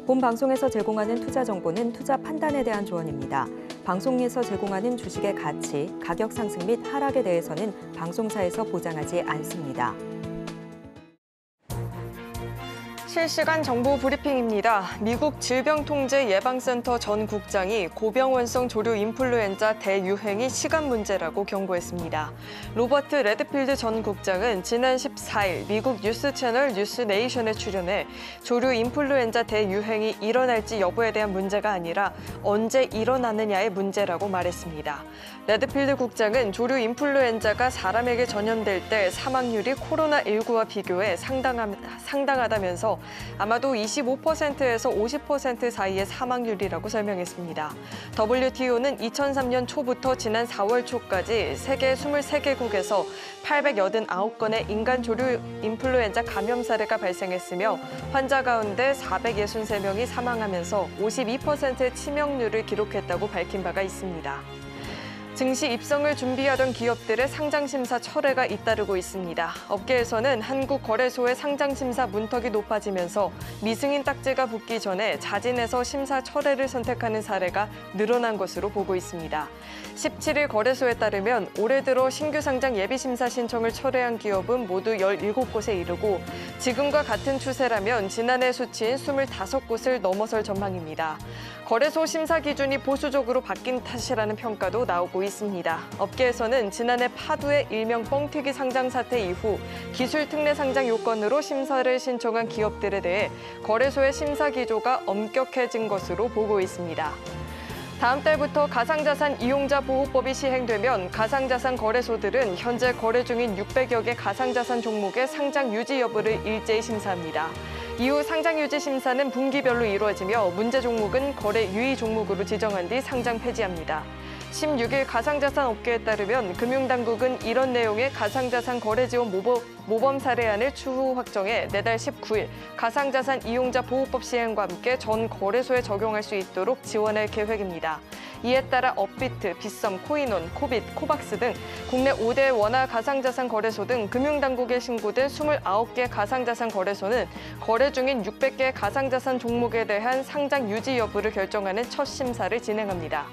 본 방송에서 제공하는 투자 정보는 투자 판단에 대한 조언입니다. 방송에서 제공하는 주식의 가치, 가격 상승 및 하락에 대해서는 방송사에서 보장하지 않습니다. 실시간 정보 브리핑입니다. 미국 질병통제예방센터 전 국장이 고병원성 조류 인플루엔자 대유행이 시간 문제라고 경고했습니다. 로버트 레드필드 전 국장은 지난 14일 미국 뉴스 채널 뉴스네이션에 출연해 조류 인플루엔자 대유행이 일어날지 여부에 대한 문제가 아니라 언제 일어나느냐의 문제라고 말했습니다. 레드필드 국장은 조류 인플루엔자가 사람에게 전염될 때 사망률이 코로나19와 비교해 상당하다면서 아마도 25%에서 50% 사이의 사망률이라고 설명했습니다. WTO는 2003년 초부터 지난 4월 초까지 세계 23개국에서 889건의 인간 조류 인플루엔자 감염 사례가 발생했으며 환자 가운데 463명이 사망하면서 52%의 치명률을 기록했다고 밝힌 바가 있습니다. 증시 입성을 준비하던 기업들의 상장심사 철회가 잇따르고 있습니다. 업계에서는 한국거래소의 상장심사 문턱이 높아지면서 미승인 딱지가 붙기 전에 자진해서 심사 철회를 선택하는 사례가 늘어난 것으로 보고 있습니다. 17일 거래소에 따르면 올해 들어 신규 상장 예비심사 신청을 철회한 기업은 모두 17곳에 이르고 지금과 같은 추세라면 지난해 수치인 25곳을 넘어설 전망입니다. 거래소 심사 기준이 보수적으로 바뀐 탓이라는 평가도 나오고 있습니다. 업계에서는 지난해 파두의 일명 뻥튀기 상장 사태 이후 기술 특례 상장 요건으로 심사를 신청한 기업들에 대해 거래소의 심사 기조가 엄격해진 것으로 보고 있습니다. 다음 달부터 가상자산 이용자 보호법이 시행되면 가상자산 거래소들은 현재 거래 중인 600여 개 가상자산 종목의 상장 유지 여부를 일제히 심사합니다. 이후 상장 유지 심사는 분기별로 이루어지며 문제 종목은 거래 유의 종목으로 지정한 뒤 상장 폐지합니다. 16일 가상자산 업계에 따르면 금융당국은 이런 내용의 가상자산 거래 지원 모범 사례안을 추후 확정해 내달 19일 가상자산 이용자 보호법 시행과 함께 전 거래소에 적용할 수 있도록 지원할 계획입니다. 이에 따라 업비트, 빗썸, 코인원, 코빗, 코박스 등 국내 5대 원화 가상자산 거래소 등 금융당국에 신고된 29개 가상자산 거래소는 거래 중인 600개 가상자산 종목에 대한 상장 유지 여부를 결정하는 첫 심사를 진행합니다.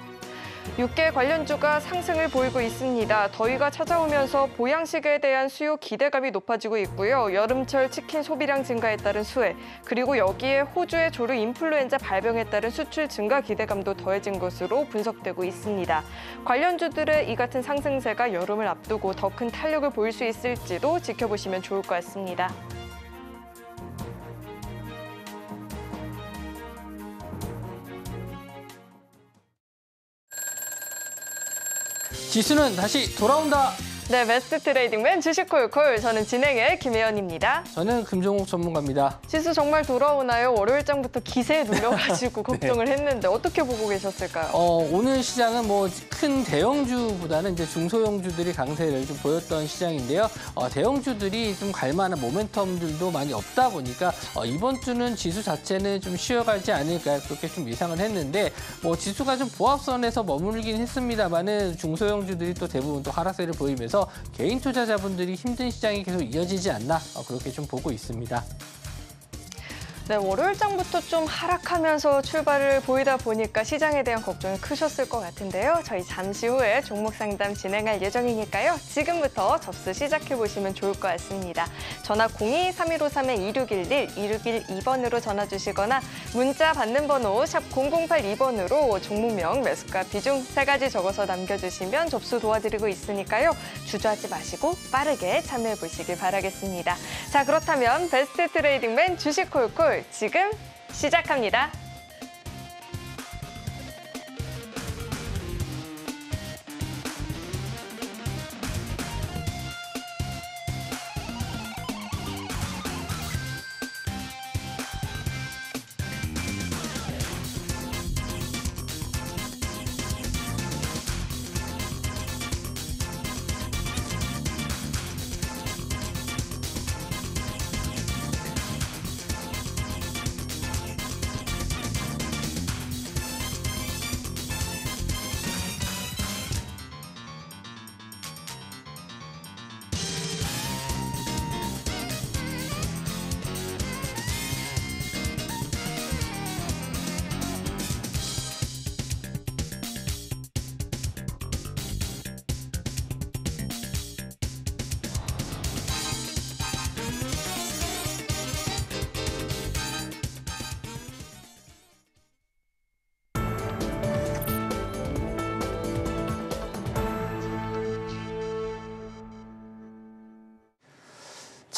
육계 관련주가 상승을 보이고 있습니다. 더위가 찾아오면서 보양식에 대한 수요 기대감이 높아지고 있고요. 여름철 치킨 소비량 증가에 따른 수혜, 그리고 여기에 호주의 조류 인플루엔자 발병에 따른 수출 증가 기대감도 더해진 것으로 분석되고 있습니다. 관련주들의 이 같은 상승세가 여름을 앞두고 더 큰 탄력을 보일 수 있을지도 지켜보시면 좋을 것 같습니다. 지수는 다시 돌아온다. 네, 베스트 트레이딩맨 주식콜콜. 저는 진행의 김혜연입니다. 저는 금종욱 전문가입니다. 지수 정말 돌아오나요? 월요일장부터 기세에 눌려가지고 걱정을 했는데 어떻게 보고 계셨을까요? 오늘 시장은 뭐 큰 대형주보다는 이제 중소형주들이 강세를 좀 보였던 시장인데요. 대형주들이 좀 갈만한 모멘텀들도 많이 없다 보니까 이번 주는 지수 자체는 좀 쉬어가지 않을까 그렇게 좀 예상을 했는데 뭐 지수가 좀 보합선에서 머물긴 했습니다만은 중소형주들이 또 대부분 또 하락세를 보이면서 개인 투자자분들이 힘든 시장이 계속 이어지지 않나 그렇게 좀 보고 있습니다. 네, 월요일장부터 좀 하락하면서 출발을 보이다 보니까 시장에 대한 걱정이 크셨을 것 같은데요. 저희 잠시 후에 종목 상담 진행할 예정이니까요. 지금부터 접수 시작해보시면 좋을 것 같습니다. 전화 02-3153-2611, 2612번으로 전화 주시거나 문자 받는 번호 샵 0082번으로 종목명, 매수가, 비중 3가지 적어서 남겨주시면 접수 도와드리고 있으니까요. 주저하지 마시고 빠르게 참여해보시길 바라겠습니다. 자, 그렇다면 베스트 트레이딩맨 주식콜콜 지금 시작합니다.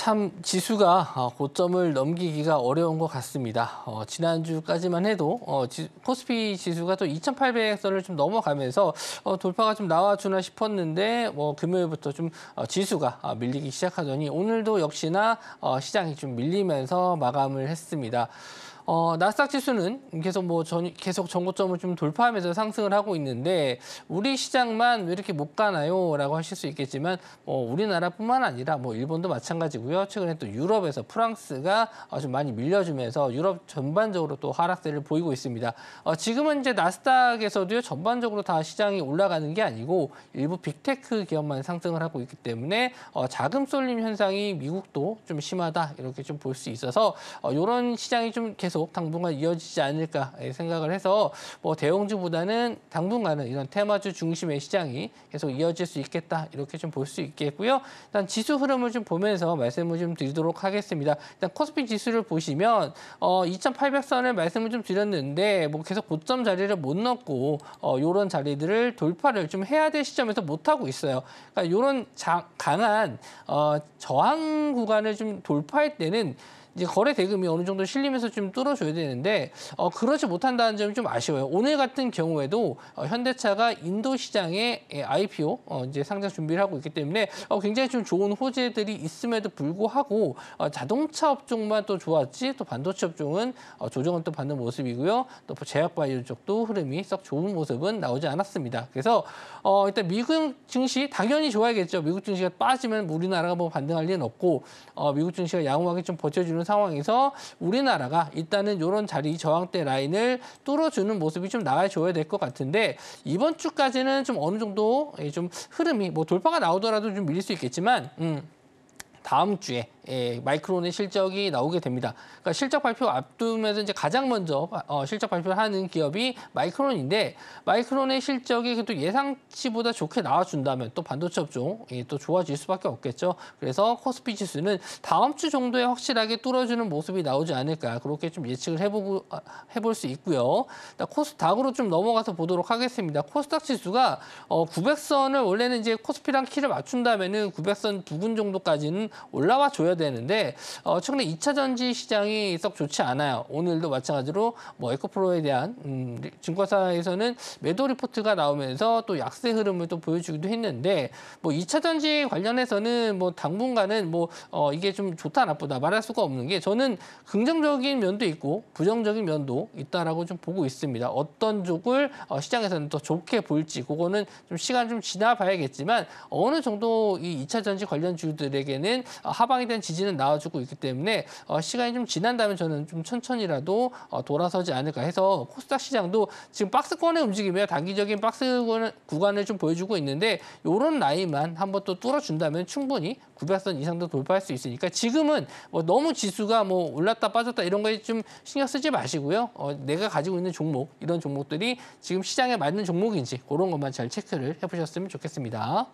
참 지수가 고점을 넘기기가 어려운 것 같습니다. 지난주까지만 해도 코스피 지수가 또 2,800선을 좀 넘어가면서 돌파가 좀 나와주나 싶었는데 금요일부터 좀 지수가 밀리기 시작하더니 오늘도 역시나 시장이 좀 밀리면서 마감을 했습니다. 나스닥 지수는 계속 전고점을 좀 돌파하면서 상승을 하고 있는데 우리 시장만 왜 이렇게 못 가나요? 라고 하실 수 있겠지만 우리나라뿐만 아니라 일본도 마찬가지고요. 최근에 또 유럽에서 프랑스가 좀 많이 밀려주면서 유럽 전반적으로 또 하락세를 보이고 있습니다. 지금은 이제 나스닥에서도요, 전반적으로 다 시장이 올라가는 게 아니고 일부 빅테크 기업만 상승을 하고 있기 때문에 자금 쏠림 현상이 미국도 좀 심하다 이렇게 좀 볼 수 있어서 이런 시장이 좀 계속 당분간 이어지지 않을까 생각을 해서 대형주보다는 당분간은 이런 테마주 중심의 시장이 계속 이어질 수 있겠다 이렇게 좀 볼 수 있겠고요. 일단 지수 흐름을 좀 보면서 말씀을 좀 드리도록 하겠습니다. 일단 코스피 지수를 보시면 2,800선을 말씀을 좀 드렸는데 계속 고점 자리를 못 넣고 이런 자리들을 돌파를 좀 해야 될 시점에서 못 하고 있어요. 그러니까 이런 강한 저항 구간을 좀 돌파할 때는 이제 거래 대금이 어느 정도 실리면서 좀 뚫어줘야 되는데 그러지 못한다는 점이 좀 아쉬워요. 오늘 같은 경우에도 현대차가 인도 시장에 IPO 이제 상장 준비를 하고 있기 때문에 굉장히 좀 좋은 호재들이 있음에도 불구하고 자동차 업종만 또 좋았지 또 반도체 업종은 조정은 또 받는 모습이고요. 또 제약바이오 쪽도 흐름이 썩 좋은 모습은 나오지 않았습니다. 그래서 일단 미국 증시 당연히 좋아야겠죠. 미국 증시가 빠지면 우리나라가 반등할 리는 없고 미국 증시가 양호하게 좀 버텨주는 상황에서 우리나라가 일단은 이런 자리 저항대 라인을 뚫어주는 모습이 좀 나와줘야 될 것 같은데 이번 주까지는 좀 어느 정도 좀 흐름이 돌파가 나오더라도 좀 밀릴 수 있겠지만 다음 주에 마이크론의 실적이 나오게 됩니다. 그러니까 실적 발표 앞두면서 이제 가장 먼저 실적 발표를 하는 기업이 마이크론인데 마이크론의 실적이 그래도 예상치보다 좋게 나와준다면 또 반도체 업종이 또 좋아질 수밖에 없겠죠. 그래서 코스피 지수는 다음 주 정도에 확실하게 뚫어주는 모습이 나오지 않을까 그렇게 좀 예측을 해볼 수 있고요. 코스닥으로 좀 넘어가서 보도록 하겠습니다. 코스닥 지수가 900선을 원래는 이제 코스피랑 키를 맞춘다면은 900선 부근 정도까지는 올라와 줘야 되는데 최근에 2차 전지 시장이 썩 좋지 않아요. 오늘도 마찬가지로 에코프로에 대한 증권사에서는 매도 리포트가 나오면서 또 약세 흐름을 또 보여주기도 했는데 2차 전지 관련해서는 당분간은 이게 좀 좋다 나쁘다 말할 수가 없는 게 저는 긍정적인 면도 있고 부정적인 면도 있다라고 좀 보고 있습니다. 어떤 쪽을 시장에서는 더 좋게 볼지 그거는 좀 시간 좀 지나봐야겠지만 어느 정도 이 2차 전지 관련 주들에게는 하방에 대한 지지는 나와주고 있기 때문에 시간이 좀 지난다면 저는 좀 천천히라도 돌아서지 않을까 해서 코스닥 시장도 지금 박스권의 움직임이야 단기적인 박스 구간을 좀 보여주고 있는데 이런 라인만 한번 또 뚫어준다면 충분히 900선 이상도 돌파할 수 있으니까 지금은 너무 지수가 올랐다 빠졌다 이런 거에 좀 신경 쓰지 마시고요. 내가 가지고 있는 종목 이런 종목들이 지금 시장에 맞는 종목인지 그런 것만 잘 체크를 해보셨으면 좋겠습니다.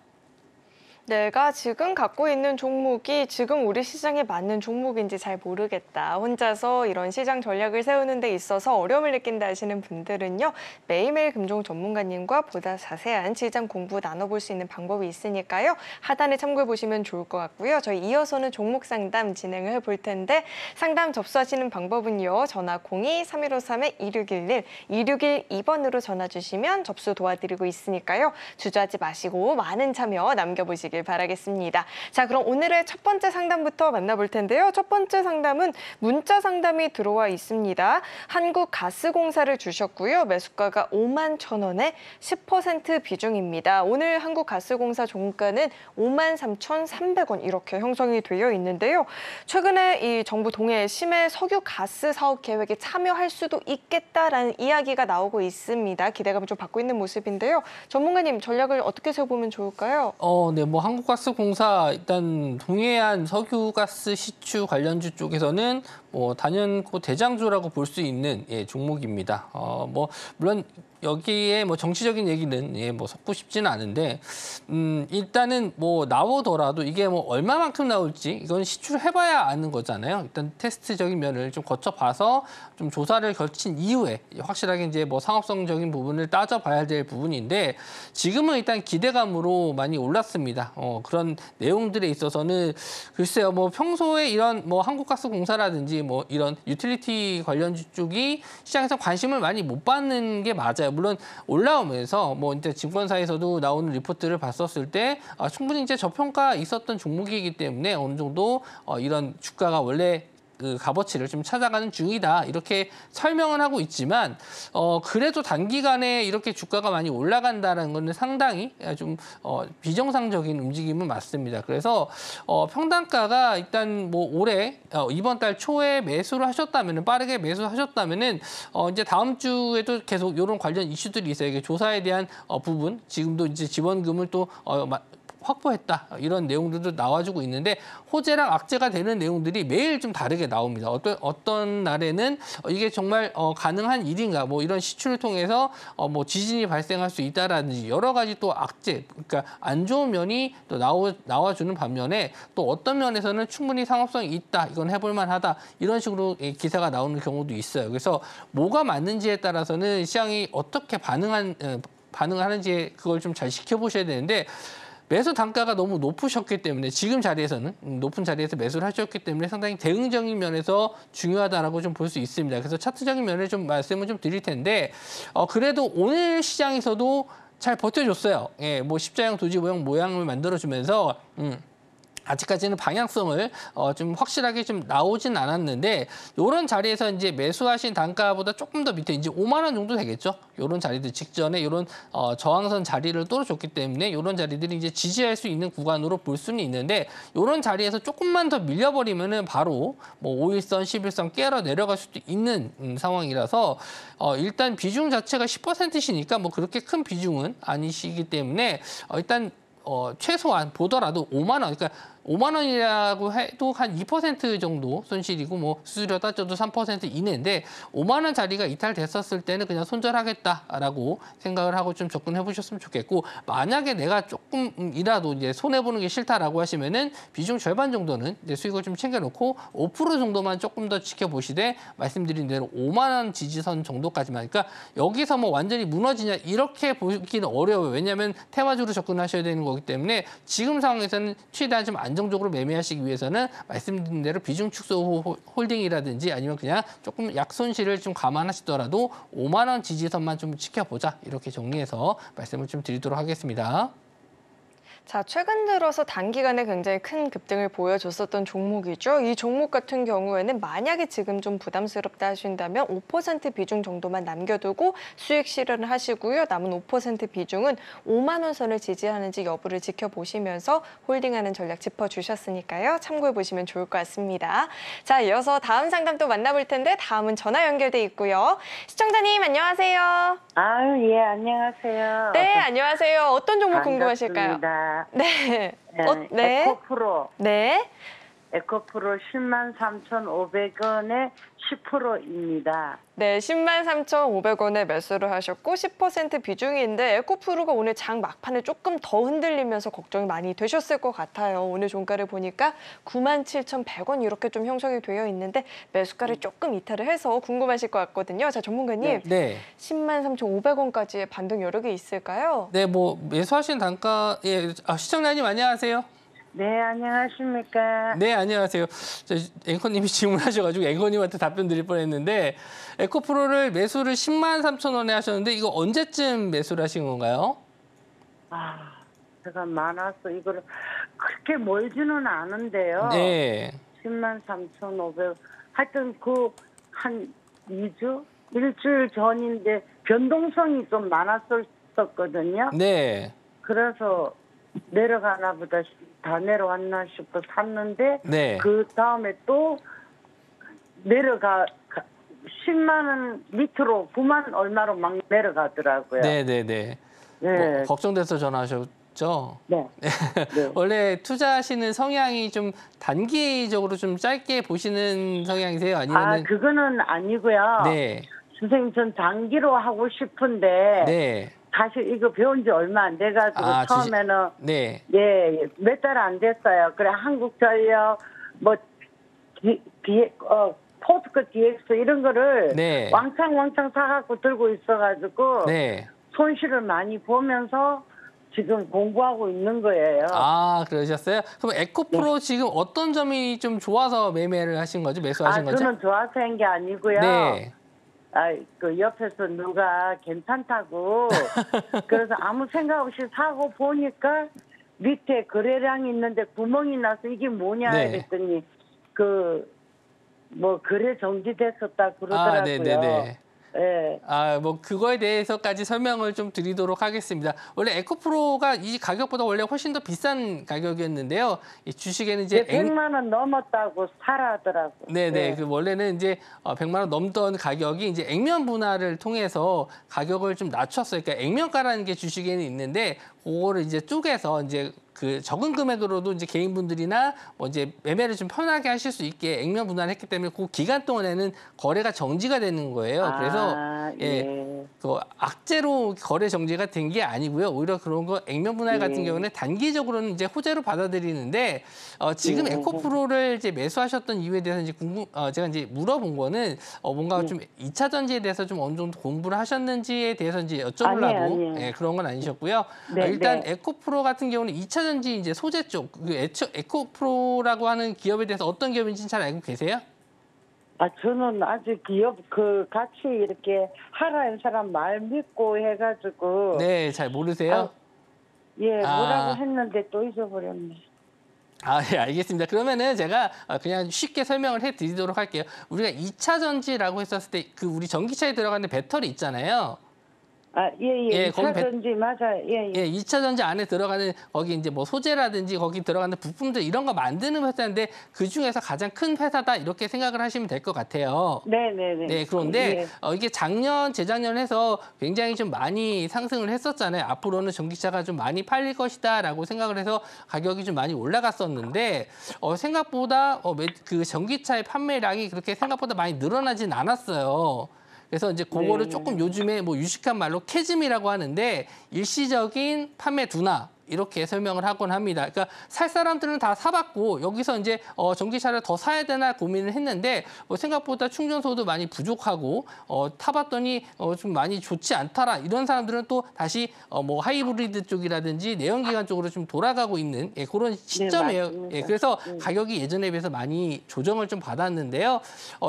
내가 지금 갖고 있는 종목이 지금 우리 시장에 맞는 종목인지 잘 모르겠다. 혼자서 이런 시장 전략을 세우는 데 있어서 어려움을 느낀다 하시는 분들은요. 매일매일 금종 전문가님과 보다 자세한 시장 공부 나눠볼 수 있는 방법이 있으니까요. 하단에 참고해 보시면 좋을 것 같고요. 저희 이어서는 종목 상담 진행을 해볼 텐데 상담 접수하시는 방법은요. 전화 02-3153-2611, 2612번으로 전화 주시면 접수 도와드리고 있으니까요. 주저하지 마시고 많은 참여 남겨보시길 바라겠습니다. 자, 그럼 오늘의 첫 번째 상담부터 만나볼 텐데요. 첫 번째 상담은 문자 상담이 들어와 있습니다. 한국가스공사를 주셨고요. 매수가가 51,000원에 10% 비중입니다. 오늘 한국가스공사 종가는 53,300원 이렇게 형성이 되어 있는데요. 최근에 이 정부 동해 심해 석유 가스 사업 계획에 참여할 수도 있겠다라는 이야기가 나오고 있습니다. 기대감을 좀 받고 있는 모습인데요. 전문가님 전략을 어떻게 세워보면 좋을까요? 네, 한국가스공사 일단 동해안 석유가스 시추 관련주 쪽에서는 단연코 대장주라고 볼 수 있는 종목입니다. 물론 여기에 정치적인 얘기는 섞고 싶지는 않은데 일단은 나오더라도 이게 얼마만큼 나올지 이건 시추를 해봐야 아는 거잖아요. 일단 테스트적인 면을 좀 거쳐봐서 좀 조사를 거친 이후에 확실하게 이제 상업성적인 부분을 따져봐야 될 부분인데 지금은 일단 기대감으로 많이 올랐습니다. 그런 내용들에 있어서는 글쎄요, 뭐 평소에 이런 뭐 한국가스공사라든지 뭐 이런 유틸리티 관련주 쪽이 시장에서 관심을 많이 못 받는 게 맞아요. 물론 올라오면서 뭐 이제 증권사에서도 나오는 리포트를 봤었을 때 충분히 이제 저평가 있었던 종목이기 때문에 어느 정도 이런 주가가 원래 그 값어치를 좀 찾아가는 중이다 이렇게 설명은 하고 있지만 그래도 단기간에 이렇게 주가가 많이 올라간다는 거는 상당히 좀 비정상적인 움직임은 맞습니다. 그래서 평단가가 일단 뭐 올해 이번 달 초에 매수를 하셨다면은 빠르게 매수하셨다면은 이제 다음 주에도 계속 이런 관련 이슈들이 있어요. 이게 조사에 대한 부분 지금도 이제 지원금을 또 확보했다 이런 내용들도 나와주고 있는데 호재랑 악재가 되는 내용들이 매일 좀 다르게 나옵니다. 어떤 날에는 이게 정말 가능한 일인가 뭐 이런 시추를 통해서 뭐 지진이 발생할 수 있다라든지 여러 가지 또 악재 그러니까 안 좋은 면이 또 나와주는 반면에 또 어떤 면에서는 충분히 상업성이 있다 이건 해볼 만하다 이런 식으로 기사가 나오는 경우도 있어요. 그래서 뭐가 맞는지에 따라서는 시장이 어떻게 반응을 하는지 그걸 좀 잘 지켜보셔야 되는데 매수 단가가 너무 높으셨기 때문에 지금 자리에서는 높은 자리에서 매수를 하셨기 때문에 상당히 대응적인 면에서 중요하다라고 좀 볼 수 있습니다. 그래서 차트적인 면에 좀 말씀을 좀 드릴 텐데 그래도 오늘 시장에서도 잘 버텨줬어요. 예, 뭐 십자형 도지 모양을 만들어주면서 아직까지는 방향성을 좀 확실하게 좀 나오진 않았는데 이런 자리에서 이제 매수하신 단가보다 조금 더 밑에 이제 5만 원 정도 되겠죠. 이런 자리들 직전에 이런 저항선 자리를 뚫어줬기 때문에 이런 자리들이 이제 지지할 수 있는 구간으로 볼 수는 있는데 이런 자리에서 조금만 더 밀려버리면은 바로 뭐 5일선, 11선 깨러 내려갈 수도 있는 상황이라서 일단 비중 자체가 10%시니까 뭐 그렇게 큰 비중은 아니시기 때문에 일단 최소한 보더라도 5만 원, 그러니까 5만 원이라고 해도 한 2% 정도 손실이고 뭐 수수료 따져도 3% 이내인데 5만 원 자리가 이탈됐었을 때는 그냥 손절하겠다라고 생각을 하고 좀 접근해 보셨으면 좋겠고 만약에 내가 조금이라도 이제 손해 보는 게 싫다라고 하시면은 비중 절반 정도는 이제 수익을 좀 챙겨놓고 5% 정도만 조금 더 지켜보시되 말씀드린 대로 5만 원 지지선 정도까지만 그러니까 여기서 뭐 완전히 무너지냐 이렇게 보기는 어려워요. 왜냐하면 테마주로 접근하셔야 되는 거기 때문에 지금 상황에서는 최대한 좀 안정적으로 매매하시기 위해서는 말씀드린 대로 비중 축소 홀딩이라든지 아니면 그냥 조금 약손실을 좀 감안하시더라도 5만 원 지지선만 좀 지켜보자 이렇게 정리해서 말씀을 좀 드리도록 하겠습니다. 자, 최근 들어서 단기간에 굉장히 큰 급등을 보여줬었던 종목이죠. 이 종목 같은 경우에는 만약에 지금 좀 부담스럽다 하신다면 5% 비중 정도만 남겨두고 수익 실현을 하시고요. 남은 5% 비중은 5만 원 선을 지지하는지 여부를 지켜보시면서 홀딩하는 전략 짚어주셨으니까요. 참고해보시면 좋을 것 같습니다. 자, 이어서 다음 상담 또 만나볼 텐데 다음은 전화 연결돼 있고요. 시청자님 안녕하세요. 아유, 예, 안녕하세요. 네, 안녕하세요. 어떤 종목 궁금하실까요? 반갑습니다. 네. 네. 에코프로. 네. 에코프로 103,500원에 10%입니다. 네, 103,500원에 매수를 하셨고 10% 비중인데 에코프로가 오늘 장 막판에 조금 더 흔들리면서 걱정이 많이 되셨을 것 같아요. 오늘 종가를 보니까 97,100원 이렇게 좀 형성이 되어 있는데 매수가를 조금 이탈을 해서 궁금하실 것 같거든요. 자, 전문가님. 네. 103,500원까지의 반등 여력이 있을까요? 네, 뭐 매수하신 단가 시청자님 안녕하세요. 네, 안녕하십니까. 네, 안녕하세요. 앵커님이 질문하셔가지고 앵커님한테 답변 드릴 뻔했는데 에코프로를 매수를 103,000원에 하셨는데 이거 언제쯤 매수를 하신 건가요? 제가 많아서 이거를 그렇게 멀지는 않은데요. 네. 103,500원. 하여튼 한 2주? 일주일 전인데 변동성이 좀 많았었거든요. 네. 그래서 내려가나 보다 다 내려왔나 싶어 샀는데 네. 그 다음에 또 10만 원 밑으로 9만 얼마로 막 내려가더라고요. 네네네. 네. 뭐, 걱정돼서 전화하셨죠? 네. 네. 원래 투자하시는 성향이 좀 단기적으로 좀 짧게 보시는 성향이세요? 아니면은 그거는 아니고요. 네. 선생님 전 장기로 하고 싶은데 네. 사실 이거 배운 지 얼마 안 돼가지고 처음에는 네. 네, 몇 달 안 됐어요. 그래 한국전력 뭐 포스코 DX 이런 거를 네. 왕창 사갖고 들고 있어가지고 네. 손실을 많이 보면서 지금 공부하고 있는 거예요. 아, 그러셨어요? 그럼 에코프로 지금 어떤 점이 좀 좋아서 매매를 하신 거죠? 매수하신 거죠? 저는 좋아서 한 게 아니고요. 네. 그 옆에서 누가 괜찮다고 그래서 아무 생각 없이 사고 보니까 밑에 거래량이 있는데 구멍이 나서 이게 뭐냐 네. 그랬더니 뭐 거래 정지됐었다 그러더라고요. 네네네. 예. 뭐 그거에 대해서까지 설명을 좀 드리도록 하겠습니다. 원래 에코프로가 이 가격보다 원래 훨씬 더 비싼 가격이었는데요. 이 주식에는 이제 100만 원 넘었다고 사라더라고. 네네. 예. 그 원래는 이제 100만 원 넘던 가격이 이제 액면 분할을 통해서 가격을 좀 낮췄어요. 그러니까 액면가라는 게 주식에는 있는데 그거를 이제 쪼개서 이제 그 적은 금액으로도 이제 개인분들이나 뭐 이제 매매를 좀 편하게 하실 수 있게 액면 분할을 했기 때문에 그 기간 동안에는 거래가 정지가 되는 거예요. 그래서 그 악재로 거래 정지가 된 게 아니고요. 오히려 그런 거 액면 분할 같은 경우는 단기적으로는 이제 호재로 받아들이는데 지금 에코프로를 이제 매수하셨던 이유에 대해서 이제 제가 이제 물어본 거는 뭔가 좀 2차 전지에 대해서 좀 어느 정도 공부를 하셨는지에 대해서 이제 여쭤보려고 아니에요. 예, 그런 건 아니셨고요. 네, 일단 네. 에코프로 같은 경우는 2차 전지 이제 소재 쪽 에코프로라고 하는 기업에 대해서 어떤 기업인지는 잘 알고 계세요? 저는 아직 기업 같이 이렇게 하라는 사람 말 믿고 해가지고 네, 잘 모르세요? 뭐라고 했는데 또 잊어버렸네. 예, 알겠습니다. 그러면은 제가 그냥 쉽게 설명을 해드리도록 할게요. 우리가 2차 전지라고 했었을 때 그 우리 전기차에 들어가는 배터리 있잖아요. 예, 거기 2차 전지 맞아요. 예. 2차 전지 안에 들어가는 거기 이제 뭐 소재라든지 거기 들어가는 부품들 이런 거 만드는 회사인데 그 중에서 가장 큰 회사다 이렇게 생각을 하시면 될 것 같아요. 네네네. 네, 그런데 이게 작년, 재작년 해서 굉장히 좀 많이 상승을 했었잖아요. 앞으로는 전기차가 좀 많이 팔릴 것이다라고 생각을 해서 가격이 좀 많이 올라갔었는데 생각보다 그 전기차의 판매량이 그렇게 생각보다 많이 늘어나진 않았어요. 그래서 이제 그거를 조금 요즘에 뭐 유식한 말로 캐즘이라고 하는데 일시적인 판매 둔화 이렇게 설명을 하곤 합니다. 그러니까 살 사람들은 다 사봤고 여기서 이제 전기차를 더 사야 되나 고민을 했는데 생각보다 충전소도 많이 부족하고 타봤더니 좀 많이 좋지 않더라. 이런 사람들은 또 다시 뭐 하이브리드 쪽이라든지 내연기관 쪽으로 좀 돌아가고 있는 그런 시점이에요. 맞습니다. 그래서 가격이 예전에 비해서 많이 조정을 좀 받았는데요.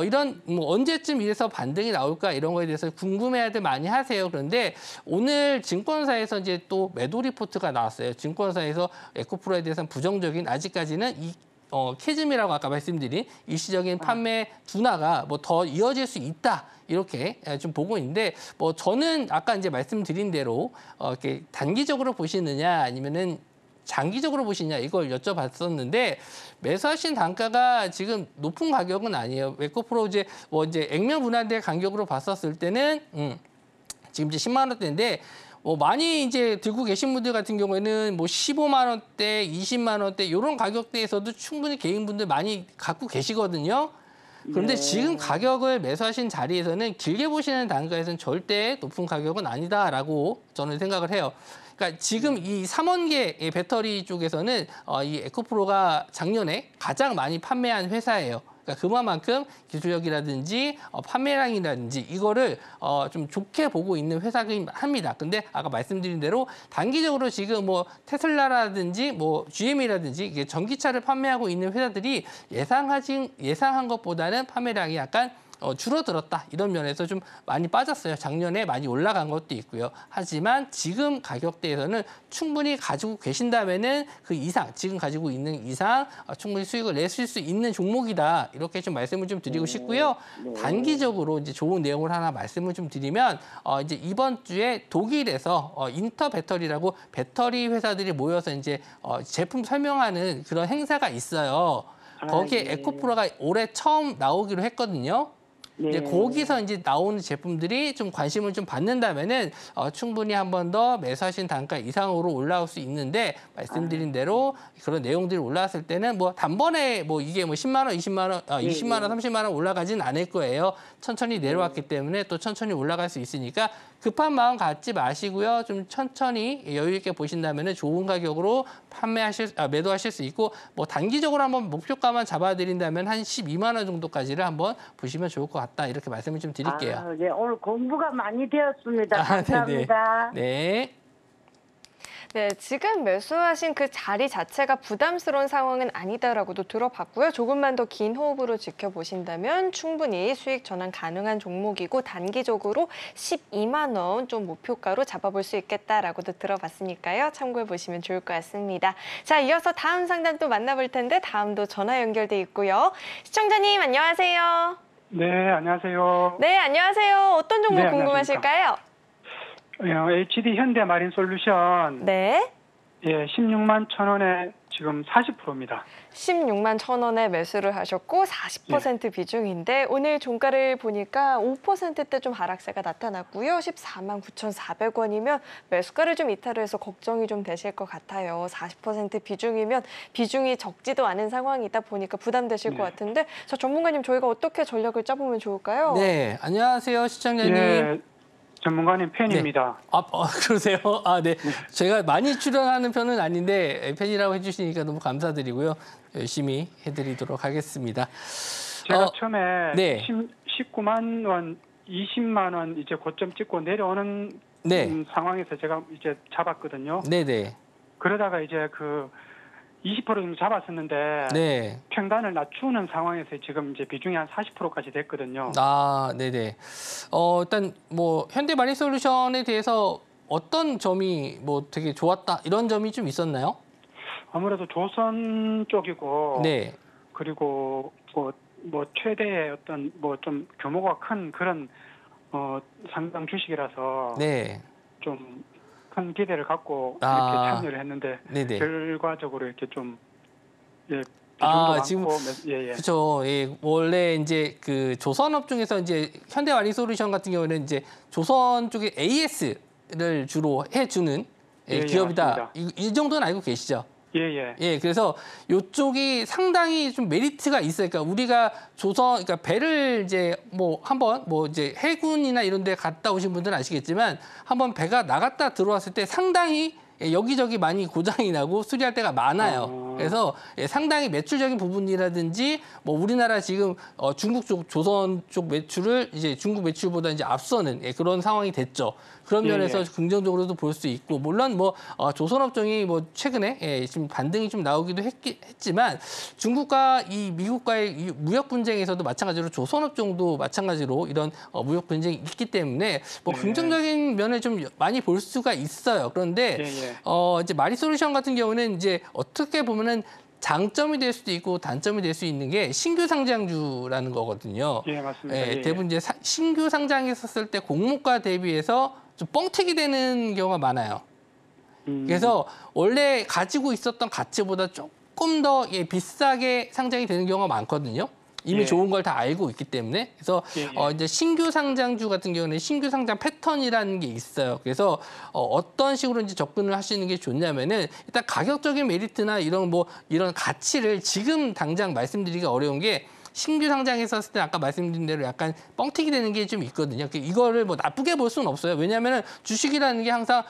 이런 뭐 언제쯤 이래서 반등이 나올까 이런 거에 대해서 궁금해야들 많이 하세요. 그런데 오늘 증권사에서 이제 또 매도 리포트가 나왔어요. 증권사에서 에코프로에 대해서는 부정적인 아직까지는 캐즘이라고 아까 말씀드린 일시적인 판매 둔화가 뭐 더 이어질 수 있다. 이렇게 좀 보고 있는데 뭐 저는 아까 이제 말씀드린 대로 이렇게 단기적으로 보시느냐 아니면은 장기적으로 보시냐 이걸 여쭤봤었는데 매수하신 단가가 지금 높은 가격은 아니에요. 에코프로 이제 액면 분할된 간격으로 봤었을 때는 지금 이제 10만 원대인데 많이 이제 들고 계신 분들 같은 경우에는 뭐 15만 원대, 20만 원대 이런 가격대에서도 충분히 개인분들 많이 갖고 계시거든요. 그런데 지금 가격을 매수하신 자리에서는 길게 보시는 단가에서는 절대 높은 가격은 아니다라고 저는 생각을 해요. 그러니까 지금 이 3원계 배터리 쪽에서는 이 에코프로가 작년에 가장 많이 판매한 회사예요. 그러니까 그만큼 기술력이라든지 판매량이라든지 이거를 좀 좋게 보고 있는 회사긴 합니다. 근데 아까 말씀드린 대로 단기적으로 지금 뭐 테슬라라든지 뭐 GM이라든지 이게 전기차를 판매하고 있는 회사들이 예상한 것보다는 판매량이 약간 줄어들었다. 이런 면에서 좀 많이 빠졌어요. 작년에 많이 올라간 것도 있고요. 하지만 지금 가격대에서는 충분히 가지고 계신다면은 그 이상, 지금 가지고 있는 이상 충분히 수익을 내실 수 있는 종목이다. 이렇게 좀 말씀을 좀 드리고 싶고요. 단기적으로 이제 좋은 내용을 하나 말씀을 좀 드리면 이제 이번 주에 독일에서 인터 배터리라고 배터리 회사들이 모여서 이제 제품 설명하는 그런 행사가 있어요. 거기에 에코프로가 올해 처음 나오기로 했거든요. 이제 거기서 이제 나오는 제품들이 좀 관심을 좀 받는다면은 충분히 한 번 더 매수하신 단가 이상으로 올라올 수 있는데 말씀드린 대로 그런 내용들이 올라왔을 때는 뭐 단번에 뭐 이게 뭐 10만 원, 20만 원, 20만 원, 30만 원 올라가진 않을 거예요. 천천히 내려왔기 때문에 또 천천히 올라갈 수 있으니까 급한 마음 갖지 마시고요. 좀 천천히 여유 있게 보신다면은 좋은 가격으로 매도하실 수 있고 뭐 단기적으로 한번 목표가만 잡아드린다면 한 12만 원 정도까지를 한번 보시면 좋을 것 같다. 이렇게 말씀을 좀 드릴게요. 오늘 공부가 많이 되었습니다. 감사합니다. 네. 네, 지금 매수하신 그 자리 자체가 부담스러운 상황은 아니다라고도 들어봤고요. 조금만 더 긴 호흡으로 지켜보신다면 충분히 수익 전환 가능한 종목이고 단기적으로 12만 원 좀 목표가로 잡아볼 수 있겠다라고도 들어봤으니까요. 참고해 보시면 좋을 것 같습니다. 자, 이어서 다음 상담 또 만나볼 텐데 다음도 전화 연결돼 있고요. 시청자님 안녕하세요. 네, 안녕하세요. 네, 안녕하세요. 어떤 종목 네, 궁금하실까요? HD 현대마린솔루션 네. 예, 16만 1,000원에 지금 40%입니다. 16만 1,000원에 매수를 하셨고 40% 비중인데 오늘 종가를 보니까 5%대 좀 하락세가 나타났고요. 14만 9,400원이면 매수가를 좀 이탈을 해서 걱정이 좀 되실 것 같아요. 40% 비중이면 비중이 적지도 않은 상황이다 보니까 부담되실 것 같은데 자, 전문가님 저희가 어떻게 전략을 짜보면 좋을까요? 네, 안녕하세요, 시청자님. 예, 전문가님 팬입니다. 그러세요? 아, 네. 제가 많이 출연하는 편은 아닌데 팬이라고 해주시니까 너무 감사드리고요. 열심히 해드리도록 하겠습니다. 제가 처음에 네. 19만 원, 20만 원 이제 고점 찍고 내려오는 네. 상황에서 제가 이제 잡았거든요. 네네. 그러다가 이제 그 20% 정도 잡았었는데 네. 평단을 낮추는 상황에서 지금 이제 비중이 한 40%까지 됐거든요. 아, 네네. 일단 뭐 현대마린솔루션에 대해서 어떤 점이 뭐 되게 좋았다 이런 점이 좀 있었나요? 아무래도 조선 쪽이고 네. 그리고 뭐 최대의 어떤 뭐 좀 규모가 큰 그런 상장 주식이라서 네. 좀 큰 기대를 갖고 이렇게 참여를 했는데 네네. 결과적으로 이렇게 좀 비중도 많고 지금 예. 그렇죠. 예, 원래 이제 그 조선업 중에서 이제 현대마린솔루션 같은 경우는 이제 조선 쪽에 AS를 주로 해주는 기업이다. 이 정도는 알고 계시죠? 예. 예, 그래서 이쪽이 상당히 좀 메리트가 있어요. 그러니까 우리가 그러니까 배를 이제 뭐 한번 뭐 이제 해군이나 이런 데 갔다 오신 분들은 아시겠지만 한번 배가 나갔다 들어왔을 때 상당히 여기저기 많이 고장이 나고 수리할 때가 많아요. 그래서 상당히 매출적인 부분이라든지 뭐 우리나라 지금 중국 쪽 조선 쪽 매출을 이제 중국 매출보다 이제 앞서는 그런 상황이 됐죠. 그런 면에서 긍정적으로도 볼 수 있고 물론 뭐 조선업종이 뭐 최근에 지금 반등이 좀 나오기도 했지만 중국과 이 미국과의 이 무역 분쟁에서도 마찬가지로 조선업종도 마찬가지로 이런 무역 분쟁이 있기 때문에 뭐 긍정적인 면을 좀 많이 볼 수가 있어요. 그런데 이제 마린솔루션 같은 경우는 이제 어떻게 보면은 장점이 될 수도 있고 단점이 될 수 있는 게 신규 상장주라는 거거든요. 예, 맞습니다. 대부분 이제 신규 상장했었을 때 공모가 대비해서 좀 뻥튀기 되는 경우가 많아요. 그래서 원래 가지고 있었던 가치보다 조금 더 비싸게 상장이 되는 경우가 많거든요. 이미 좋은 걸 다 알고 있기 때문에. 그래서 이제 신규 상장주 같은 경우는 신규 상장 패턴이라는 게 있어요. 그래서 어떤 식으로 이제 접근을 하시는 게 좋냐면은 일단 가격적인 메리트나 이런 가치를 지금 당장 말씀드리기가 어려운 게 신규 상장했었을 때 아까 말씀드린 대로 약간 뻥튀기 되는 게 좀 있거든요. 이거를 뭐 나쁘게 볼 수는 없어요. 왜냐하면 주식이라는 게 항상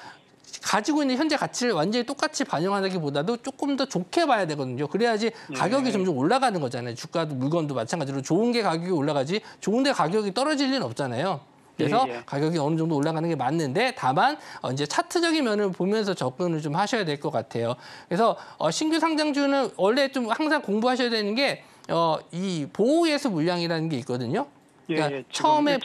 가지고 있는 현재 가치를 완전히 똑같이 반영하기보다도 조금 더 좋게 봐야 되거든요. 그래야지 가격이 점점 올라가는 거잖아요. 주가도 물건도 마찬가지로 좋은 게 가격이 올라가지 좋은데 가격이 떨어질 리는 없잖아요. 그래서 가격이 어느 정도 올라가는 게 맞는데 다만 이제 차트적인 면을 보면서 접근을 좀 하셔야 될 것 같아요. 그래서 신규 상장주는 원래 좀 항상 공부하셔야 되는 게 이 보호예수 물량이라는 게 있거든요. 그러니까 처음에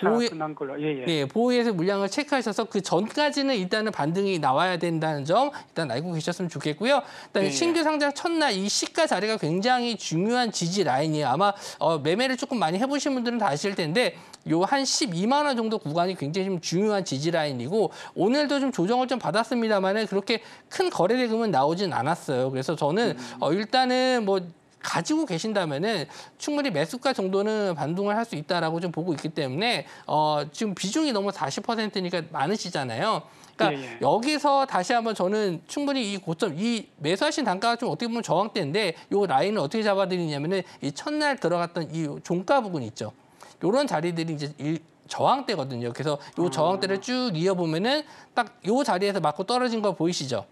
보호예수 물량을 체크하셔서 그 전까지는 일단은 반등이 나와야 된다는 점 일단 알고 계셨으면 좋겠고요. 일단 신규 상장 첫날 이 시가 자리가 굉장히 중요한 지지 라인이에요. 아마 매매를 조금 많이 해보신 분들은 다 아실 텐데 요 한 12만 원 정도 구간이 굉장히 좀 중요한 지지 라인이고 오늘도 좀 조정을 좀 받았습니다만은 그렇게 큰 거래 대금은 나오진 않았어요. 그래서 저는 일단은 뭐 가지고 계신다면은 충분히 매수가 정도는 반등을 할 수 있다라고 좀 보고 있기 때문에 지금 비중이 너무 40%니까 많으시잖아요. 그러니까 여기서 다시 한번 저는 충분히 이 고점, 이 매수하신 단가가 좀 어떻게 보면 저항대인데 이 라인을 어떻게 잡아드리냐면은 이 첫날 들어갔던 이 종가 부분 있죠. 이런 자리들이 이제 저항대거든요. 그래서 이 저항대를 쭉 이어보면은 딱 이 자리에서 맞고 떨어진 거 보이시죠?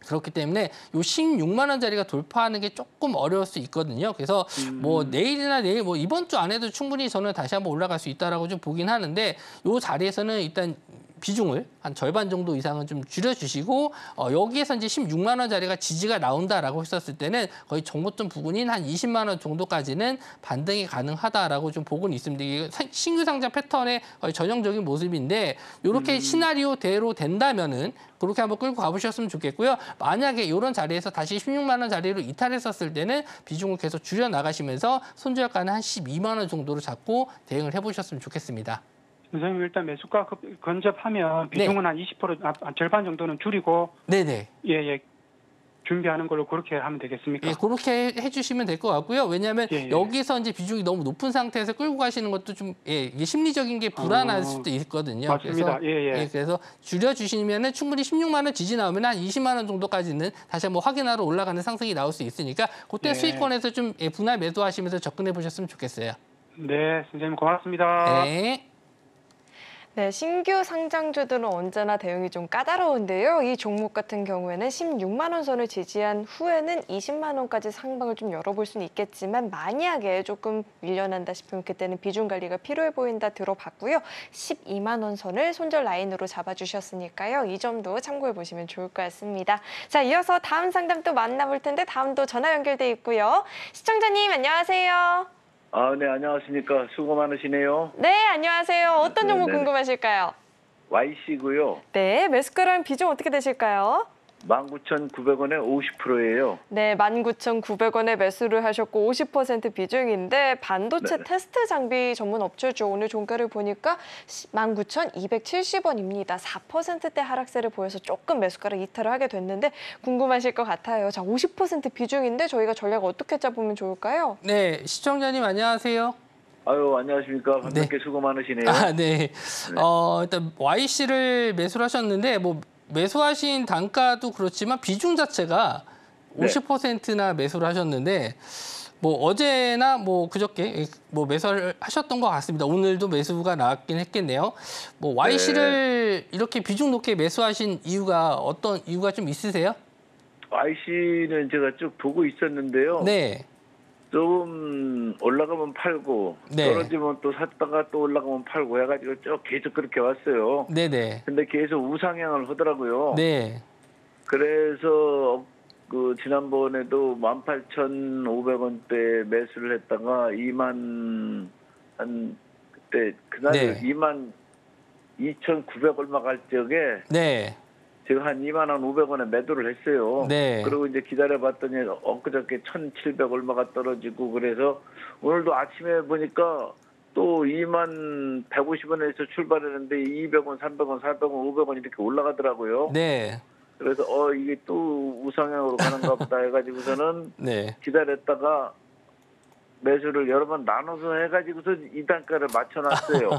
그렇기 때문에 요 16만 원짜리가 돌파하는 게 조금 어려울 수 있거든요. 그래서 뭐 내일이나 내일 뭐 이번 주 안에도 충분히 저는 다시 한번 올라갈 수 있다라고 좀 보긴 하는데 요 자리에서는 일단 비중을 한 절반 정도 이상은 좀 줄여주시고 여기에서 이제 16만 원짜리가 지지가 나온다라고 했었을 때는 거의 정고점 부근인 한 20만 원 정도까지는 반등이 가능하다라고 좀 보고는 있습니다. 이게 신규 상장 패턴의 거의 전형적인 모습인데 이렇게 시나리오대로 된다면은 그렇게 한번 끌고 가보셨으면 좋겠고요. 만약에 이런 자리에서 다시 16만 원 자리로 이탈했었을 때는 비중을 계속 줄여 나가시면서 손절가는 한 12만 원 정도로 잡고 대응을 해보셨으면 좋겠습니다. 선생님 일단 매수가 근접하면 비중은 한 20% 절반 정도는 줄이고 네네. 예. 준비하는 걸로 그렇게 하면 되겠습니까? 예, 그렇게 해주시면 될 것 같고요. 왜냐하면 여기서 이제 비중이 너무 높은 상태에서 끌고 가시는 것도 좀 이게 심리적인 게 불안할 수도 있거든요. 맞습니다. 그래서, 그래서 줄여주시면은 충분히 16만 원 지지 나오면 한 20만 원 정도까지는 다시 한번 확인하러 올라가는 상승이 나올 수 있으니까 그때 수익권에서 좀 분할 매도하시면서 접근해 보셨으면 좋겠어요. 네, 선생님 고맙습니다. 네. 네, 신규 상장주들은 언제나 대응이 좀 까다로운데요. 이 종목 같은 경우에는 16만 원 선을 지지한 후에는 20만 원까지 상방을 좀 열어볼 수는 있겠지만 만약에 조금 밀려난다 싶으면 그때는 비중 관리가 필요해 보인다 들어봤고요. 12만 원 선을 손절 라인으로 잡아주셨으니까요. 이 점도 참고해 보시면 좋을 것 같습니다. 자, 이어서 다음 상담 또 만나볼 텐데 다음도 전화 연결돼 있고요. 시청자님 안녕하세요. 네, 안녕하십니까. 수고 많으시네요. 네, 안녕하세요. 어떤 종목 궁금하실까요? YC고요. 네, 매수가랑 비중 어떻게 되실까요? 19,900원에 50%예요. 네, 19,900원에 매수를 하셨고 50% 비중인데 반도체 테스트 장비 전문 업체죠. 오늘 종가를 보니까 19,270원입니다. 4%대 하락세를 보여서 조금 매수가를 이탈을 하게 됐는데 궁금하실 것 같아요. 자, 50% 비중인데 저희가 전략 어떻게 잡으면 좋을까요? 네, 시청자님 안녕하세요. 아유, 안녕하십니까. 반갑게 수고 많으시네요. 네. 일단 YC를 매수를 하셨는데 매수하신 단가도 그렇지만 비중 자체가 50%나 매수를 하셨는데 어제나 그저께 매수를 하셨던 것 같습니다. 오늘도 매수가 나왔긴 했겠네요. YC를 이렇게 비중 높게 매수하신 이유가 어떤 이유가 좀 있으세요? YC는 제가 쭉 보고 있었는데요. 네. 좀 올라가면 팔고 떨어지면 또 샀다가 또 올라가면 팔고 해가지고 쭉 계속 그렇게 왔어요. 네네. 근데 계속 우상향을 하더라고요. 네. 그래서 지난번에도 18,500원대 매수를 했다가 그때 그날 22,900 얼마 갈 적에 제가 한 25,500원에 매도를 했어요. 그리고 이제 기다려봤더니 엊그저께 1,700 얼마가 떨어지고 그래서 오늘도 아침에 보니까 또 21,150원에서 출발했는데 200원, 300원, 400원, 500원 이렇게 올라가더라고요. 그래서 이게 또 우상향으로 가는가 보다 해가지고서는 기다렸다가 매수를 여러 번 나눠서 해가지고서 이 단가를 맞춰놨어요.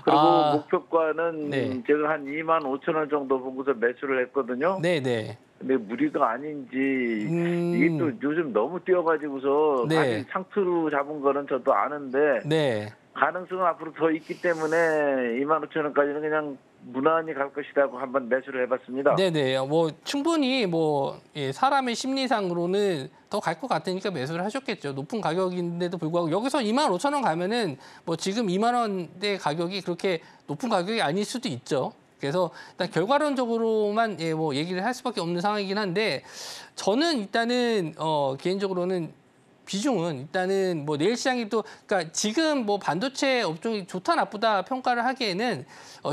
그리고 목표가는 제가 한 25,000원 정도 보고서 매수를 했거든요. 근데 무리가 아닌지 이게 또 요즘 너무 뛰어가지고서 사실 상투로 잡은 거는 저도 아는데 가능성은 앞으로 더 있기 때문에 25,000원까지는 그냥 무난히 갈 것이라고 한번 매수를 해봤습니다. 네네. 충분히 사람의 심리상으로는 더 갈 것 같으니까 매수를 하셨겠죠. 높은 가격인데도 불구하고 여기서 25,000원 가면은 지금 2만 원대 가격이 그렇게 높은 가격이 아닐 수도 있죠. 그래서 일단 결과론적으로만 얘기를 할 수밖에 없는 상황이긴 한데 저는 일단은 개인적으로는 비중은 일단은 내일 시장이 또 그러니까 지금 반도체 업종이 좋다 나쁘다 평가를 하기에는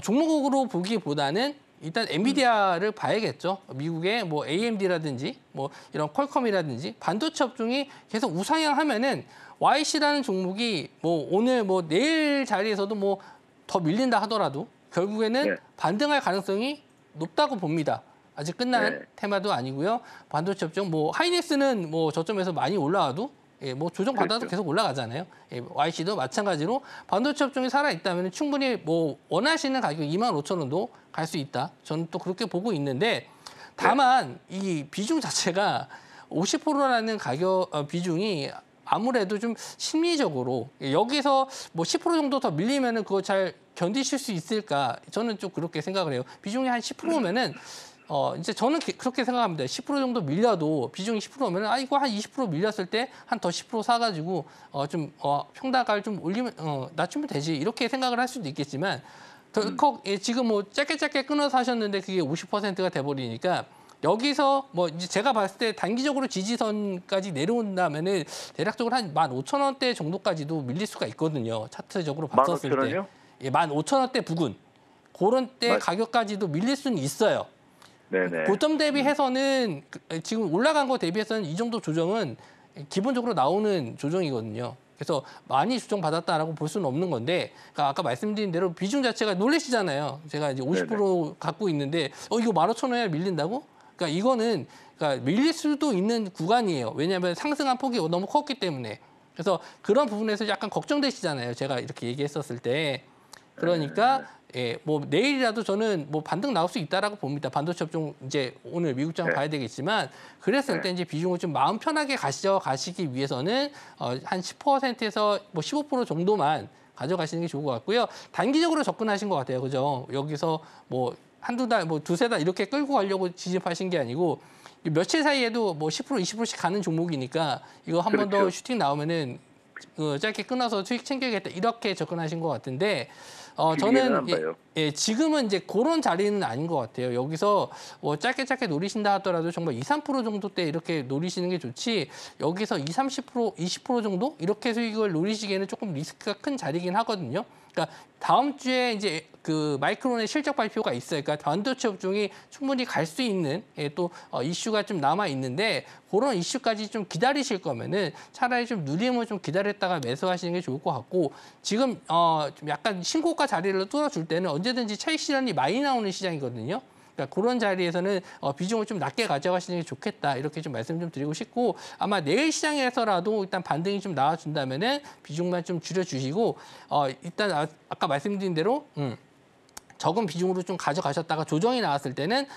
종목으로 보기보다는 일단 엔비디아를 봐야겠죠. 미국의 AMD라든지 이런 퀄컴이라든지 반도체 업종이 계속 우상향하면은 YC라는 종목이 오늘 내일 자리에서도 더 밀린다 하더라도 결국에는 반등할 가능성이 높다고 봅니다. 아직 끝난 테마도 아니고요. 반도체 업종 하이닉스는 저점에서 많이 올라와도 조정받아도 계속 올라가잖아요. YC도 마찬가지로 반도체 업종이 살아있다면 충분히 원하시는 가격 25,000원도 갈 수 있다. 저는 또 그렇게 보고 있는데 다만 이 비중 자체가 50%라는 가격 비중이 아무래도 좀 심리적으로 여기서 10% 정도 더 밀리면은 그거 잘 견디실 수 있을까? 저는 좀 그렇게 생각을 해요. 비중이 한 10%면은 이제 저는 그렇게 생각합니다. 10% 정도 밀려도 비중이 10%면 이거 한 20% 밀렸을 때 한 더 10% 사가지고 좀 평가를 좀 낮추면 되지 이렇게 생각을 할 수도 있겠지만 덜컥 지금 뭐 짧게 끊어서 하셨는데 그게 50%가 돼버리니까 여기서 뭐 이제 제가 봤을 때 단기적으로 지지선까지 내려온다면은 대략적으로 한 15,000원대 정도까지도 밀릴 수가 있거든요. 차트적으로 봤었을 때. 15,000원이요? 예, 15,000원대 부근. 그런 때 가격까지도 밀릴 수는 있어요. 네네. 고점 대비해서는 지금 올라간 거 대비해서는 이 정도 조정은 기본적으로 나오는 조정이거든요. 그래서 많이 조정받았다라고 볼 수는 없는 건데, 그러니까 아까 말씀드린 대로 비중 자체가 놀라시잖아요. 제가 이제 50% 갖고 있는데, 이거 15,000원에 밀린다고? 그러니까 이거는 밀릴 수도 있는 구간이에요. 왜냐하면 상승한 폭이 너무 컸기 때문에. 그래서 그런 부분에서 약간 걱정되시잖아요. 제가 이렇게 얘기했었을 때. 그러니까 예, 뭐 내일이라도 저는 뭐 반등 나올 수 있다라고 봅니다. 반도체 업종 이제 오늘 미국장 봐야 되겠지만 그랬을 때 이제 비중을 좀 마음 편하게 가시기 위해서는 한 10%에서 뭐 15% 정도만 가져가시는 게 좋을 것 같고요. 단기적으로 접근하신 것 같아요. 그죠? 여기서 뭐 한두 달, 뭐 두세 달 이렇게 끌고 가려고 진입하신 게 아니고 며칠 사이에도 뭐 10%, 20%씩 가는 종목이니까 이거 한 번 더 슈팅 나오면은 짧게 끊어서 수익 챙겨야겠다 이렇게 접근하신 것 같은데 저는 지금은 이제 그런 자리는 아닌 것 같아요. 여기서 뭐 짧게 노리신다 하더라도 정말 2, 3% 정도 때 이렇게 노리시는 게 좋지 여기서 20, 30%, 20% 정도 이렇게 수익을 노리시기에는 조금 리스크가 큰 자리긴 하거든요. 그러니까 다음 주에 이제 그 마이크론의 실적 발표가 있어요. 그러니까 반도체 업종이 충분히 갈 수 있는 또 이슈가 좀 남아 있는데 그런 이슈까지 좀 기다리실 거면은 차라리 좀 누림을 좀 기다렸다가 매수하시는 게 좋을 것 같고 지금 좀 약간 신고가 자리를 뚫어줄 때는 언제든지 차익 실현이 많이 나오는 시장이거든요. 그러니까 그런 자리에서는 비중을 좀 낮게 가져가시는 게 좋겠다 이렇게 좀 말씀 좀 드리고 싶고 아마 내일 시장에서라도 일단 반등이 좀 나와준다면은 비중만 좀 줄여주시고 일단 아까 말씀드린 대로 적은 비중으로 좀 가져가셨다가 조정이 나왔을 때는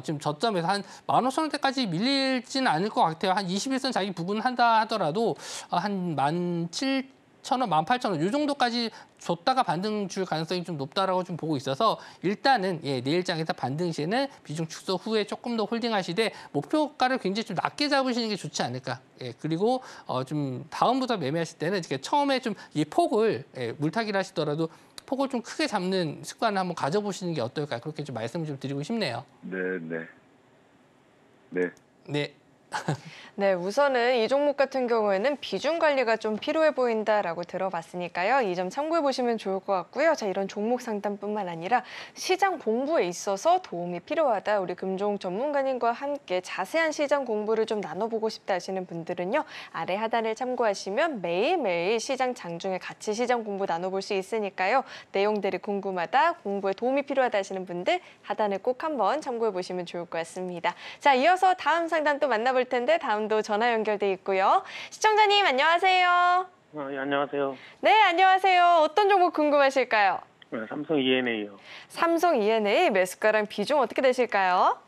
지금 저점에서 한 15,000원대까지 밀리지는 않을 것 같아요. 한 21선 자기 부근한다 하더라도 한 17,000원, 18,000원 이 정도까지 줬다가 반등 줄 가능성이 좀 높다라고 좀 보고 있어서 일단은 내일장에서 반등 시에는 비중 축소 후에 조금 더 홀딩하시되 목표가를 굉장히 좀 낮게 잡으시는 게 좋지 않을까. 그리고 좀 다음부터 매매하실 때는 이렇게 처음에 좀 이 폭을 물타기를 하시더라도 폭을 좀 크게 잡는 습관을 한번 가져보시는 게 어떨까 그렇게 좀 말씀을 좀 드리고 싶네요. 네. 네, 우선은 이 종목 같은 경우에는 비중 관리가 좀 필요해 보인다라고 들어봤으니까요. 이 점 참고해 보시면 좋을 것 같고요. 자, 이런 종목 상담뿐만 아니라 시장 공부에 있어서 도움이 필요하다. 우리 금종 전문가님과 함께 자세한 시장 공부를 좀 나눠보고 싶다 하시는 분들은요. 아래 하단을 참고하시면 매일매일 시장 장중에 같이 시장 공부 나눠볼 수 있으니까요. 내용들이 궁금하다, 공부에 도움이 필요하다 하시는 분들 하단을 꼭 한번 참고해 보시면 좋을 것 같습니다. 자, 이어서 다음 상담 또 만나볼 텐데 다음도 전화 연결돼 있고요. 시청자님 안녕하세요. 예, 안녕하세요. 네, 안녕하세요. 어떤 종목 궁금하실까요? 삼성 E&A요. 삼성 E&A 매수가랑 비중 어떻게 되실까요?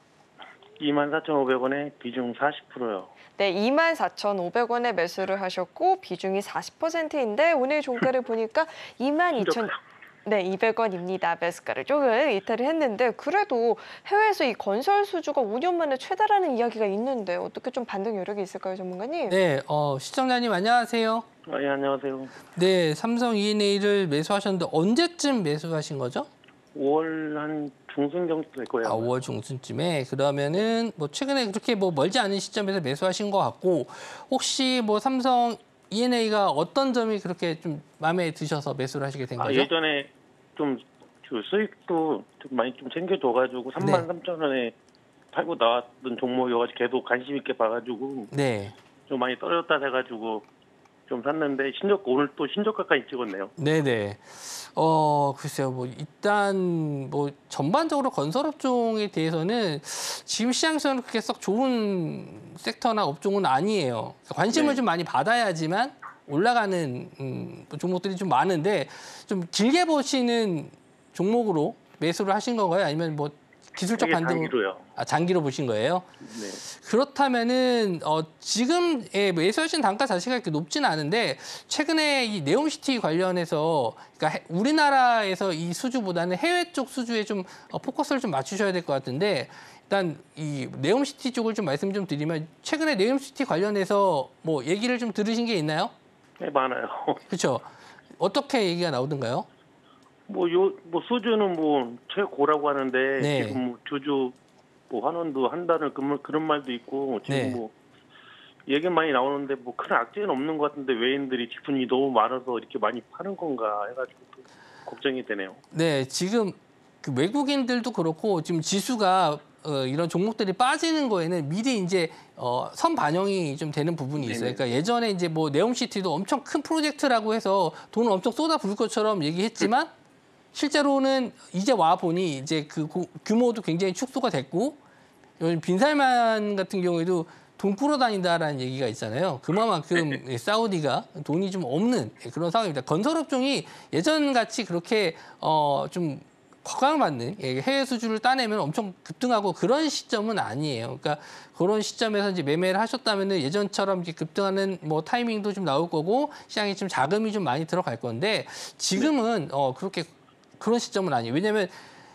24,500원에 비중 40%요. 네, 24,500원에 매수를 하셨고 비중이 40%인데 오늘 종가를 보니까 22,200원입니다. 매수가를 조금 이탈을 했는데 그래도 해외에서 이 건설 수주가 5년 만에 최다라는 이야기가 있는데 어떻게 좀 반등 여력이 있을까요, 전문가님? 네, 시청자님 안녕하세요. 예, 안녕하세요. 네, 삼성 E&A를 매수하셨는데 언제쯤 매수하신 거죠? 5월 한 중순 정도 될 거예요. 5월 중순쯤에 그러면은 뭐 최근에 그렇게 뭐 멀지 않은 시점에서 매수하신 것 같고 혹시 뭐 삼성 E&A가 어떤 점이 그렇게 좀 마음에 드셔서 매수를 하시게 된 거죠? 예전에 좀 수익도 좀 많이 좀 챙겨줘가지고 33,000원에 팔고 나왔던 종목이어가지고 계속 관심 있게 봐가지고 좀 많이 떨어졌다 해가지고 좀 샀는데 오늘 또 신저가까지 찍었네요. 네네. 글쎄요, 뭐 일단 뭐 전반적으로 건설업종에 대해서는 지금 시장에서는 그렇게 썩 좋은 섹터나 업종은 아니에요. 관심을 좀 많이 받아야지만 올라가는 종목들이 좀 많은데 좀 길게 보시는 종목으로 매수를 하신 건가요? 아니면 뭐 기술적 반등? 장기로요. 장기로 보신 거예요? 네. 그렇다면은 지금 매수하신 단가 자체가 그렇게 높지는 않은데 최근에 이 네옴시티 관련해서 그러니까 우리나라에서 이 수주보다는 해외 쪽 수주에 좀 포커스를 좀 맞추셔야 될 것 같은데 일단 이 네옴시티 쪽을 좀 말씀 좀 드리면 최근에 네옴시티 관련해서 뭐 얘기를 좀 들으신 게 있나요? 네, 많아요. 그렇죠. 어떻게 얘기가 나오던가요? 뭐 수주는 뭐 최고라고 하는데 네. 지금 뭐 주주 뭐 환원도 한다는 그런 말도 있고 지금 네. 뭐 얘기 많이 나오는데 뭐 큰 악재는 없는 것 같은데 외인들이 지분이 너무 많아서 이렇게 많이 파는 건가 해가지고 걱정이 되네요. 네, 지금 그 외국인들도 그렇고 지금 지수가 이런 종목들이 빠지는 거에는 미리 이제 선 반영이 좀 되는 부분이 있어요. 그러니까 예전에 이제 뭐 네옴시티도 엄청 큰 프로젝트라고 해서 돈을 엄청 쏟아 부을 것처럼 얘기했지만 실제로는 이제 와 보니 이제 그 규모도 굉장히 축소가 됐고 요즘 빈살만 같은 경우에도 돈 끌어다닌다라는 얘기가 있잖아요. 그만큼 사우디가 돈이 좀 없는 그런 상황입니다. 건설업종이 예전같이 그렇게 좀 허가받는 해외 수주를 따내면 엄청 급등하고 그런 시점은 아니에요. 그러니까 그런 시점에서 이제 매매를 하셨다면은 예전처럼 이제 급등하는 뭐 타이밍도 좀 나올 거고 시장에 좀 자금이 좀 많이 들어갈 건데 지금은 그렇게 그런 시점은 아니에요. 왜냐하면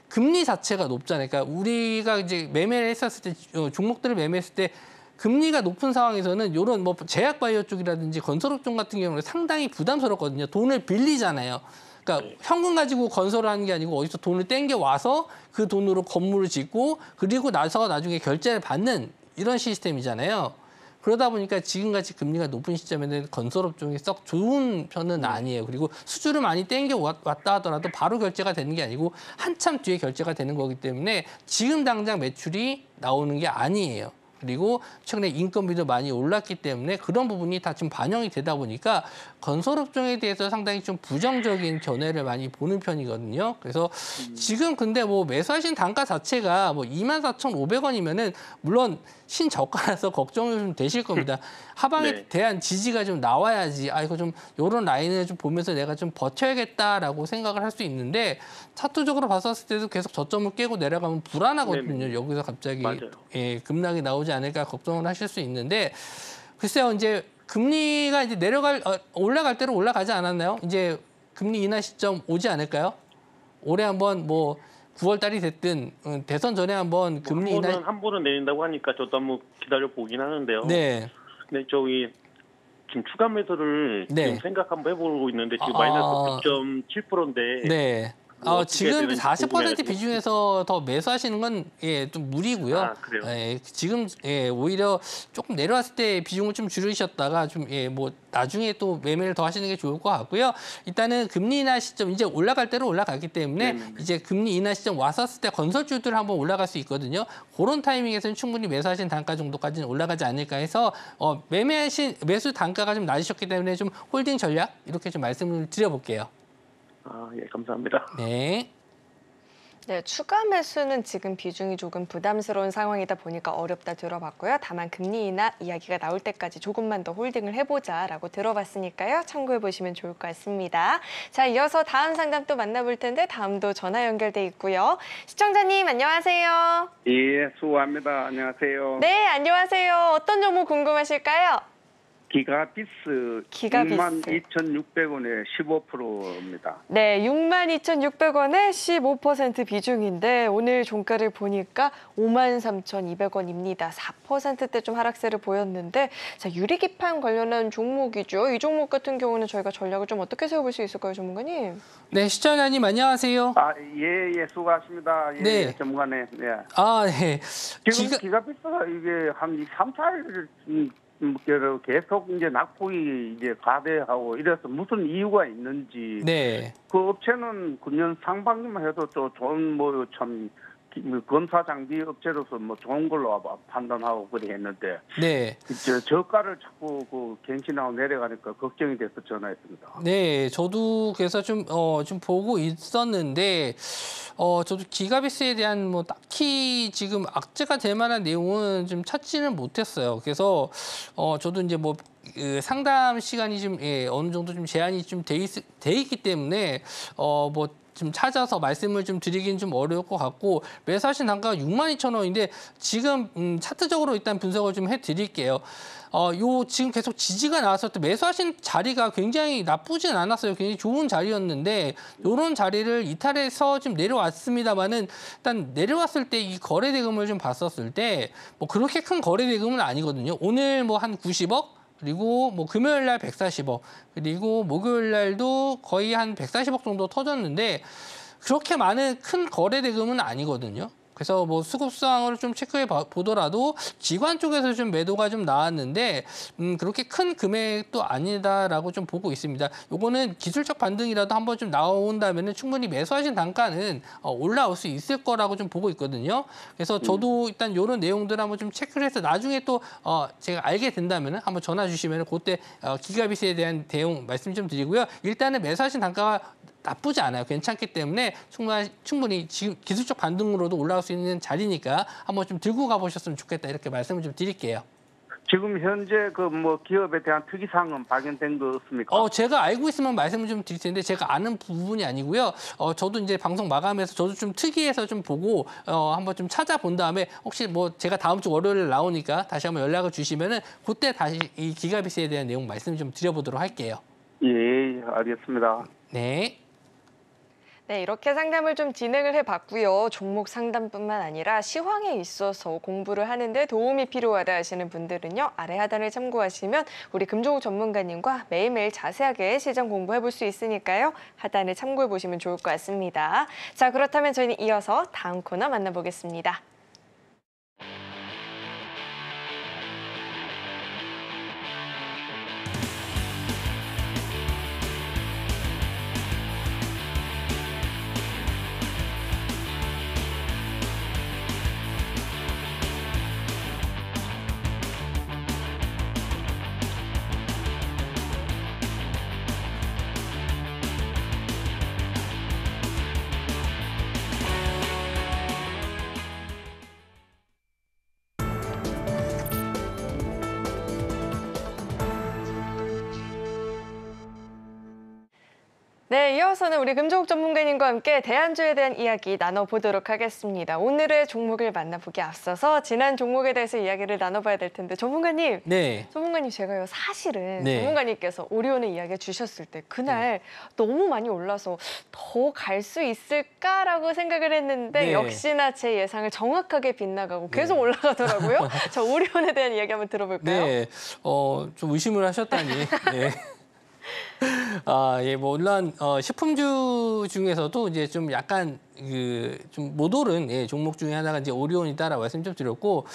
금리 자체가 높잖아요. 그러니까 우리가 이제 매매를 했었을 때 종목들을 매매했을 때 금리가 높은 상황에서는 이런 뭐 제약바이오 쪽이라든지 건설업종 같은 경우는 상당히 부담스럽거든요. 돈을 빌리잖아요. 그러니까 현금 가지고 건설을 하는 게 아니고 어디서 돈을 땡겨 와서 그 돈으로 건물을 짓고 그리고 나중에 결제를 받는 이런 시스템이잖아요. 그러다 보니까 지금같이 금리가 높은 시점에는 건설업종이 썩 좋은 편은 아니에요. 그리고 수주를 많이 땡겨 왔다 하더라도 바로 결제가 되는 게 아니고 한참 뒤에 결제가 되는 거기 때문에 지금 당장 매출이 나오는 게 아니에요. 그리고 최근에 인건비도 많이 올랐기 때문에 그런 부분이 다 지금 반영이 되다 보니까 건설업종에 대해서 상당히 좀 부정적인 견해를 많이 보는 편이거든요. 그래서 지금 근데 뭐 매수하신 단가 자체가 뭐 24,500원이면은 물론 신저가라서 걱정이 좀 되실 겁니다. 하방에 네. 대한 지지가 좀 나와야지 이거 좀 요런 라인을 좀 보면서 내가 좀 버텨야겠다라고 생각을 할 수 있는데 차트적으로 봤었을 때도 계속 저점을 깨고 내려가면 불안하거든요. 네네. 여기서 갑자기 맞아요. 급락이 나오지 않을까 걱정을 하실 수 있는데 글쎄요. 이제 금리가 이제 올라갈 대로 올라가지 않았나요? 이제 금리 인하 시점 오지 않을까요? 올해 한번 뭐 9월 달이 됐든 대선 전에 한번 금리 인하 한 번은 내린다고 하니까 저도 한번 기다려 보긴 하는데요. 네. 근데 지금 추가 매수를 네. 지금 생각 한번 해보고 있는데 지금 마이너스 9.7%인데 네. 지금 40% 비중에서 더 매수하시는 건 좀 무리고요. 그래요? 지금 오히려 조금 내려왔을 때 비중을 좀 줄이셨다가 좀 뭐 나중에 또 매매를 더 하시는 게 좋을 것 같고요. 일단은 금리 인하 시점 이제 올라갈 대로 올라가기 때문에 이제 금리 인하 시점 왔었을 때 건설주들 한번 올라갈 수 있거든요. 그런 타이밍에서는 충분히 매수하신 단가 정도까지는 올라가지 않을까 해서 매수 단가가 좀 낮으셨기 때문에 좀 홀딩 전략 이렇게 좀 말씀을 드려볼게요. 예, 감사합니다. 네. 네, 추가 매수는 지금 비중이 조금 부담스러운 상황이다 보니까 어렵다 들어봤고요. 다만 금리 인하 이야기가 나올 때까지 조금만 더 홀딩을 해보자라고 들어봤으니까요. 참고해보시면 좋을 것 같습니다. 자, 이어서 다음 상담 또 만나볼 텐데 다음도 전화 연결돼 있고요. 시청자님 안녕하세요. 예, 수고합니다. 안녕하세요. 네, 안녕하세요. 어떤 종목 궁금하실까요? 기가비스 62,600원에 15%입니다. 네, 62,600원에 15% 비중인데 오늘 종가를 보니까 53,200원입니다. 4%대 좀 하락세를 보였는데 자, 유리기판 관련한 종목이죠. 이 종목 같은 경우는 저희가 전략을 좀 어떻게 세워볼 수 있을까요, 전문가님? 네, 시청자님 안녕하세요. 예, 수고하십니다. 예, 네. 전문가님. 예. 네. 지금 기가비스가 이게 한 3, 4일 계속 이제 낙폭이 이제 과대하고 이래서 무슨 이유가 있는지. 네. 그 업체는 금년 상반기만 해도 또 좋은 참 검사 장비 업체로서 좋은 걸로 판단하고 그래 했는데. 네. 저가를 자꾸 갱신하고 내려가니까 걱정이 돼서 전화했습니다. 네, 저도 그래서 좀 보고 있었는데, 저도 기가비스에 대한 뭐 딱히 지금 악재가 될 만한 내용은 좀 찾지는 못했어요. 그래서 저도 이제 뭐 상담 시간이 좀 어느 정도 좀 제한이 좀 돼 있기 때문에 뭐 좀 찾아서 말씀을 좀 드리긴 좀 어려울 것 같고 매수하신 단가가 62,000원인데 지금 차트적으로 일단 분석을 좀 해드릴게요. 지금 계속 지지가 나왔을 때 매수하신 자리가 굉장히 나쁘진 않았어요. 굉장히 좋은 자리였는데 이런 자리를 이탈해서 좀 내려왔습니다만은 일단 내려왔을 때 이 거래 대금을 좀 봤었을 때 뭐 그렇게 큰 거래 대금은 아니거든요. 오늘 뭐 한 90억 그리고 뭐 금요일 날 140억, 그리고 목요일 날도 거의 한 140억 정도 터졌는데 그렇게 많은 큰 거래 대금은 아니거든요. 그래서 뭐 수급상으로 좀 체크해 보더라도 기관 쪽에서 좀 매도가 좀 나왔는데 그렇게 큰 금액도 아니다라고 좀 보고 있습니다. 요거는 기술적 반등이라도 한번 좀 나온다면은 충분히 매수하신 단가는 올라올 수 있을 거라고 좀 보고 있거든요. 그래서 저도 일단 이런 내용들 한번 좀 체크를 해서 나중에 또 제가 알게 된다면은 한번 전화 주시면은 그때 기가비스에 대한 대응 말씀 좀 드리고요. 일단은 매수하신 단가가 나쁘지 않아요. 괜찮기 때문에 충분히 지금 기술적 반등으로도 올라올 수 있는 자리니까 한번 좀 들고 가보셨으면 좋겠다 이렇게 말씀을 좀 드릴게요. 지금 현재 그 뭐 기업에 대한 특이사항은 발견된 거 없습니까? 제가 알고 있으면 말씀을 좀 드릴 텐데 제가 아는 부분이 아니고요. 저도 이제 방송 마감해서 저도 좀 특이해서 좀 보고 한번 좀 찾아본 다음에 혹시 뭐 제가 다음 주 월요일에 나오니까 다시 한번 연락을 주시면은 그때 다시 이 기가비스에 대한 내용 말씀 좀 드려보도록 할게요. 예, 알겠습니다. 네. 네, 이렇게 상담을 좀 진행을 해봤고요. 종목 상담뿐만 아니라 시황에 있어서 공부를 하는데 도움이 필요하다 하시는 분들은요. 아래 하단을 참고하시면 우리 금종욱 전문가님과 매일매일 자세하게 시장 공부해볼 수 있으니까요. 하단을 참고해보시면 좋을 것 같습니다. 자, 그렇다면 저희는 이어서 다음 코너 만나보겠습니다. 네, 이어서는 우리 금종욱 전문가님과 함께 대안주에 대한 이야기 나눠보도록 하겠습니다. 오늘의 종목을 만나보기 앞서서 지난 종목에 대해서 이야기를 나눠봐야 될 텐데 전문가님, 네. 전문가님 제가요 사실은 네. 전문가님께서 오리온의 이야기 주셨을 때 그날 너무 많이 올라서 더 갈 수 있을까라고 생각을 했는데 네. 역시나 제 예상을 정확하게 빗나가고 계속 올라가더라고요. 자, 오리온에 대한 이야기 한번 들어볼까요? 네, 좀 의심을 하셨다니. 네. 예, 뭐 물론 식품주 중에서도 이제 좀 약간 좀 못 오른 종목 중에 하나가 이제 오리온이다라고 말씀 좀 드렸고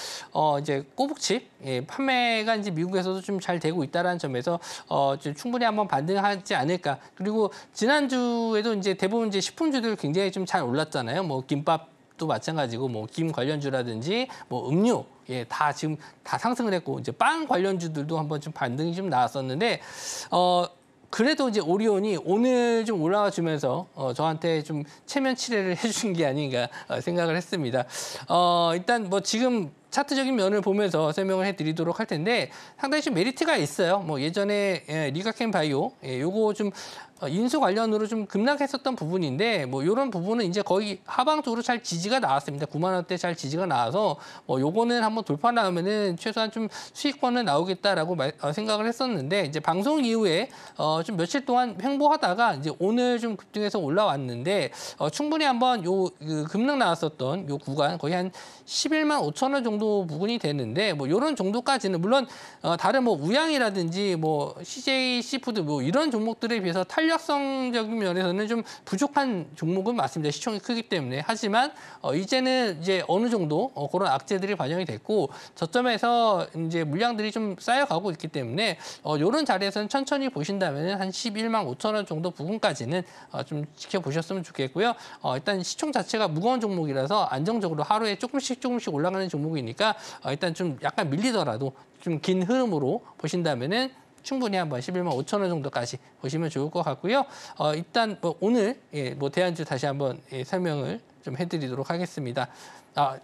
이제 꼬북칩 판매가 이제 미국에서도 좀 잘 되고 있다라는 점에서 좀 충분히 한번 반등하지 않을까. 그리고 지난주에도 이제 대부분 이제 식품주들 굉장히 좀 잘 올랐잖아요. 뭐 김밥 또 마찬가지고 뭐 김 관련주라든지 뭐 음료 다 지금 다 상승을 했고 이제 빵 관련주들도 한번 좀 반등이 좀 나왔었는데 그래도 이제 오리온이 오늘 좀 올라와 주면서 저한테 좀 체면 치레를 해준 게 아닌가 생각을 했습니다. 일단 뭐 지금 차트적인 면을 보면서 설명을 해드리도록 할 텐데 상당히 좀 메리트가 있어요. 뭐 예전에 리가켄 바이오 요거 좀 인수 관련으로 좀 급락했었던 부분인데 뭐 이런 부분은 이제 거의 하방 쪽으로 잘 지지가 나왔습니다. 9만 원대 잘 지지가 나와서 요거는 한번 돌파 나오면은 최소한 좀 수익권은 나오겠다라고 생각을 했었는데 이제 방송 이후에 좀 며칠 동안 횡보하다가 이제 오늘 좀 급등해서 올라왔는데 충분히 한번 급락 나왔었던 요 구간 거의 한 11만 5천 원 정도 부근이 되는데 뭐 이런 정도까지는 물론 다른 뭐 우양이라든지 뭐 CJ 시푸드 뭐 이런 종목들에 비해서 탄력성적인 면에서는 좀 부족한 종목은 맞습니다. 시총이 크기 때문에. 하지만 이제는 이제 어느 정도 그런 악재들이 반영이 됐고 저점에서 이제 물량들이 좀 쌓여가고 있기 때문에 이런 자리에서는 천천히 보신다면 한 11만 5천 원 정도 부근까지는 좀 지켜보셨으면 좋겠고요. 일단 시총 자체가 무거운 종목이라서 안정적으로 하루에 조금씩 올라가는 종목이니까 일단 좀 약간 밀리더라도 좀 긴 흐름으로 보신다면은 충분히 한번 11만 5천 원 정도까지 보시면 좋을 것 같고요. 일단 뭐 오늘 뭐 대안주 다시 한번 설명을 좀 해드리도록 하겠습니다.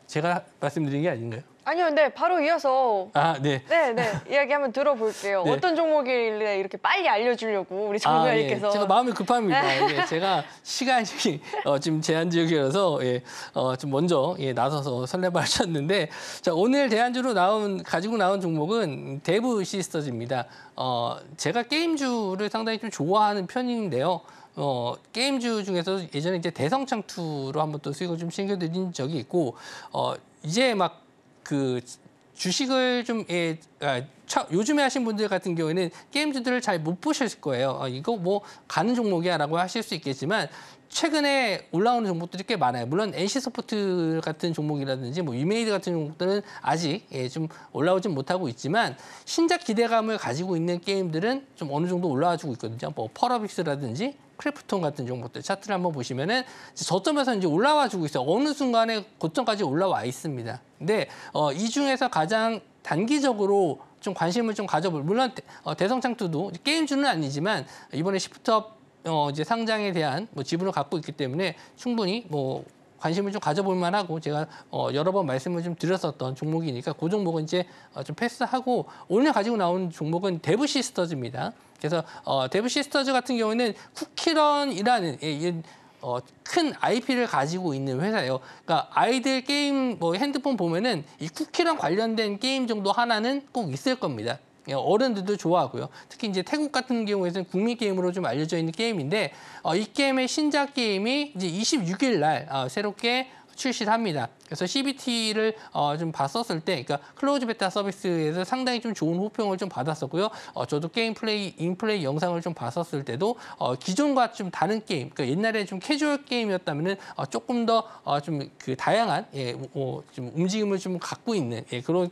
제가 말씀드린 게 아닌가요? 아니요, 근데 바로 이어서 네. 네, 이야기 한번 들어볼게요. 네. 어떤 종목일래 이렇게 빨리 알려주려고 우리 전문가님께서. 제가 마음이 급합니다. 제가 시간이 지금 제한적이라서 좀 먼저 나서서 설레발쳤는데 자 오늘 대안주로 가지고 나온 종목은 대부 시스터즈입니다. 제가 게임주를 상당히 좀 좋아하는 편인데요. 게임주 중에서 예전에 이제 대성창투로 한번 또 수익을 좀 챙겨드린 적이 있고 이제 막 주식을 좀 요즘에 하신 분들 같은 경우에는 게임주들을 잘 못 보셨을 거예요. 이거 뭐 가는 종목이야라고 하실 수 있겠지만 최근에 올라오는 종목들이 꽤 많아요. 물론 NC소프트 같은 종목이라든지 뭐 위메이드 같은 종목들은 아직 좀 올라오진 못하고 있지만 신작 기대감을 가지고 있는 게임들은 좀 어느 정도 올라와주고 있거든요. 뭐 펄어빅스라든지 크래프톤 같은 종목들 차트를 한번 보시면은 저점에서 이제 올라와주고 있어요. 어느 순간에 고점까지 올라와 있습니다. 근데 이 중에서 가장 단기적으로 좀 관심을 좀 가져볼, 물론 대성창투도 게임주는 아니지만 이번에 시프트업 이제 상장에 대한 뭐 지분을 갖고 있기 때문에 충분히 뭐 관심을 좀 가져볼 만하고 제가 여러 번 말씀을 좀 드렸었던 종목이니까 그 종목은 이제 좀 패스하고 오늘 가지고 나온 종목은 데브시스터즈입니다. 그래서 데브시스터즈 같은 경우에는 쿠키런이라는 큰 IP를 가지고 있는 회사예요. 그러니까 아이들 게임 뭐 핸드폰 보면은 이 쿠키런 관련된 게임 정도 하나는 꼭 있을 겁니다. 어른들도 좋아하고요. 특히 이제 태국 같은 경우에는 국민 게임으로 좀 알려져 있는 게임인데 이 게임의 신작 게임이 이제 26일 날 새롭게 출시를 합니다. 그래서 CBT를 좀 봤었을 때, 그러니까 클로즈 베타 서비스에서 상당히 좀 좋은 호평을 좀 받았었고요. 저도 게임 플레이, 인플레이 영상을 좀 봤었을 때도 기존과 좀 다른 게임, 그러니까 옛날에 좀 캐주얼 게임이었다면은 조금 더 좀 그 다양한 좀 움직임을 좀 갖고 있는 그런.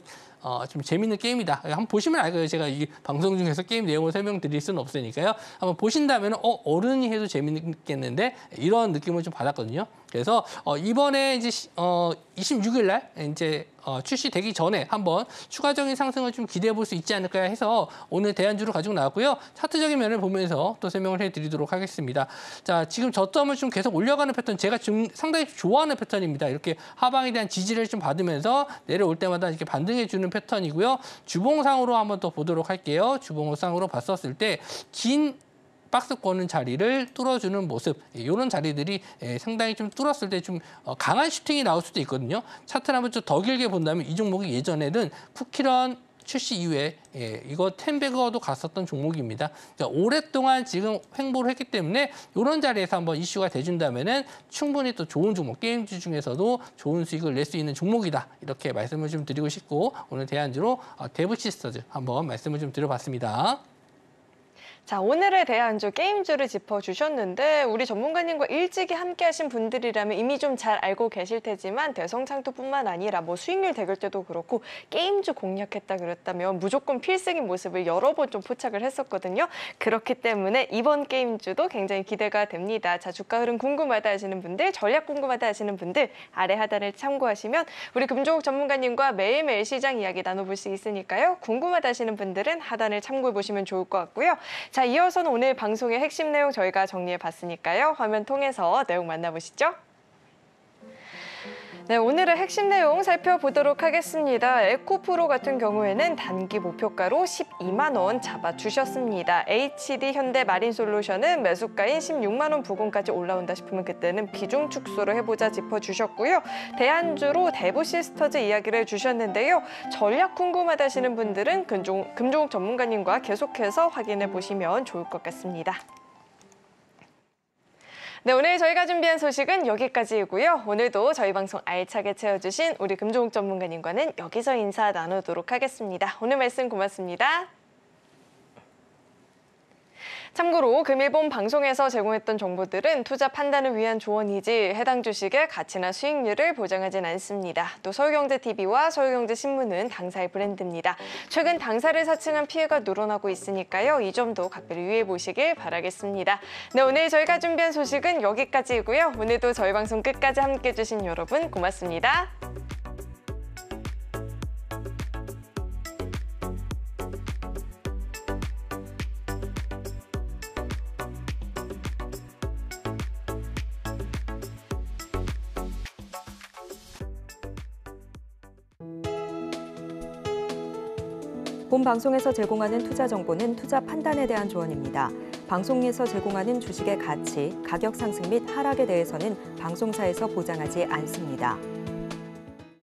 좀 재밌는 게임이다. 한번 보시면 알 거예요. 제가 이 방송 중에서 게임 내용을 설명드릴 수는 없으니까요. 한번 보신다면 어른이 해도 재밌겠는데 이런 느낌을 좀 받았거든요. 그래서 이번에 이제 26일 날 이제 출시되기 전에 한번 추가적인 상승을 좀 기대해 볼 수 있지 않을까 해서 오늘 대안주를 가지고 나왔고요. 차트적인 면을 보면서 또 설명을 해드리도록 하겠습니다. 자, 지금 저점을 좀 계속 올려가는 패턴, 제가 지금 상당히 좋아하는 패턴입니다. 이렇게 하방에 대한 지지를 좀 받으면서 내려올 때마다 이렇게 반등해주는 패턴이고요. 주봉상으로 한번 더 보도록 할게요. 주봉상으로 봤었을 때 긴 박스권은 자리를 뚫어주는 모습, 이런 자리들이 상당히 좀 뚫었을 때 좀 강한 슈팅이 나올 수도 있거든요. 차트를 한번 좀 더 길게 본다면 이 종목이 예전에는 쿠키런 출시 이후에 이거 텐베거도 갔었던 종목입니다. 그러니까 오랫동안 지금 횡보를 했기 때문에 이런 자리에서 한번 이슈가 돼준다면은 충분히 또 좋은 종목, 게임주 중에서도 좋은 수익을 낼 수 있는 종목이다. 이렇게 말씀을 좀 드리고 싶고 오늘 대안주로 데브시스터즈 한번 말씀을 좀 드려봤습니다. 자, 오늘의 대안주 게임주를 짚어주셨는데 우리 전문가님과 일찍이 함께하신 분들이라면 이미 좀 잘 알고 계실 테지만 대성창투뿐만 아니라 뭐 수익률 대결 때도 그렇고 게임주 공략했다 그랬다면 무조건 필승인 모습을 여러 번 좀 포착을 했었거든요. 그렇기 때문에 이번 게임주도 굉장히 기대가 됩니다. 자, 주가 흐름 궁금하다 하시는 분들, 전략 궁금하다 하시는 분들 아래 하단을 참고하시면 우리 금조국 전문가님과 매일매일 시장 이야기 나눠볼 수 있으니까요. 궁금하다 하시는 분들은 하단을 참고해 보시면 좋을 것 같고요. 자, 이어서는 오늘 방송의 핵심 내용 저희가 정리해 봤으니까요. 화면 통해서 내용 만나보시죠. 네, 오늘의 핵심 내용 살펴보도록 하겠습니다. 에코프로 같은 경우에는 단기 목표가로 12만 원 잡아주셨습니다. HD 현대 마린솔루션은 매수가인 16만 원 부근까지 올라온다 싶으면 그때는 비중 축소를 해보자 짚어주셨고요. 대안주로 데브시스터즈 이야기를 해주셨는데요. 전략 궁금하다 하시는 분들은 금종욱 전문가님과 계속해서 확인해 보시면 좋을 것 같습니다. 네, 오늘 저희가 준비한 소식은 여기까지이고요. 오늘도 저희 방송 알차게 채워주신 우리 금종욱 전문가님과는 여기서 인사 나누도록 하겠습니다. 오늘 말씀 고맙습니다. 참고로 금일본 방송에서 제공했던 정보들은 투자 판단을 위한 조언이지 해당 주식의 가치나 수익률을 보장하진 않습니다. 또 서울경제TV와 서울경제신문은 당사의 브랜드입니다. 최근 당사를 사칭한 피해가 늘어나고 있으니까요. 이 점도 각별히 유의해 보시길 바라겠습니다. 네, 오늘 저희가 준비한 소식은 여기까지이고요. 오늘도 저희 방송 끝까지 함께해 주신 여러분 고맙습니다. 본 방송에서 제공하는 투자 정보는 투자 판단에 대한 조언입니다. 방송에서 제공하는 주식의 가치, 가격 상승 및 하락에 대해서는 방송사에서 보장하지 않습니다.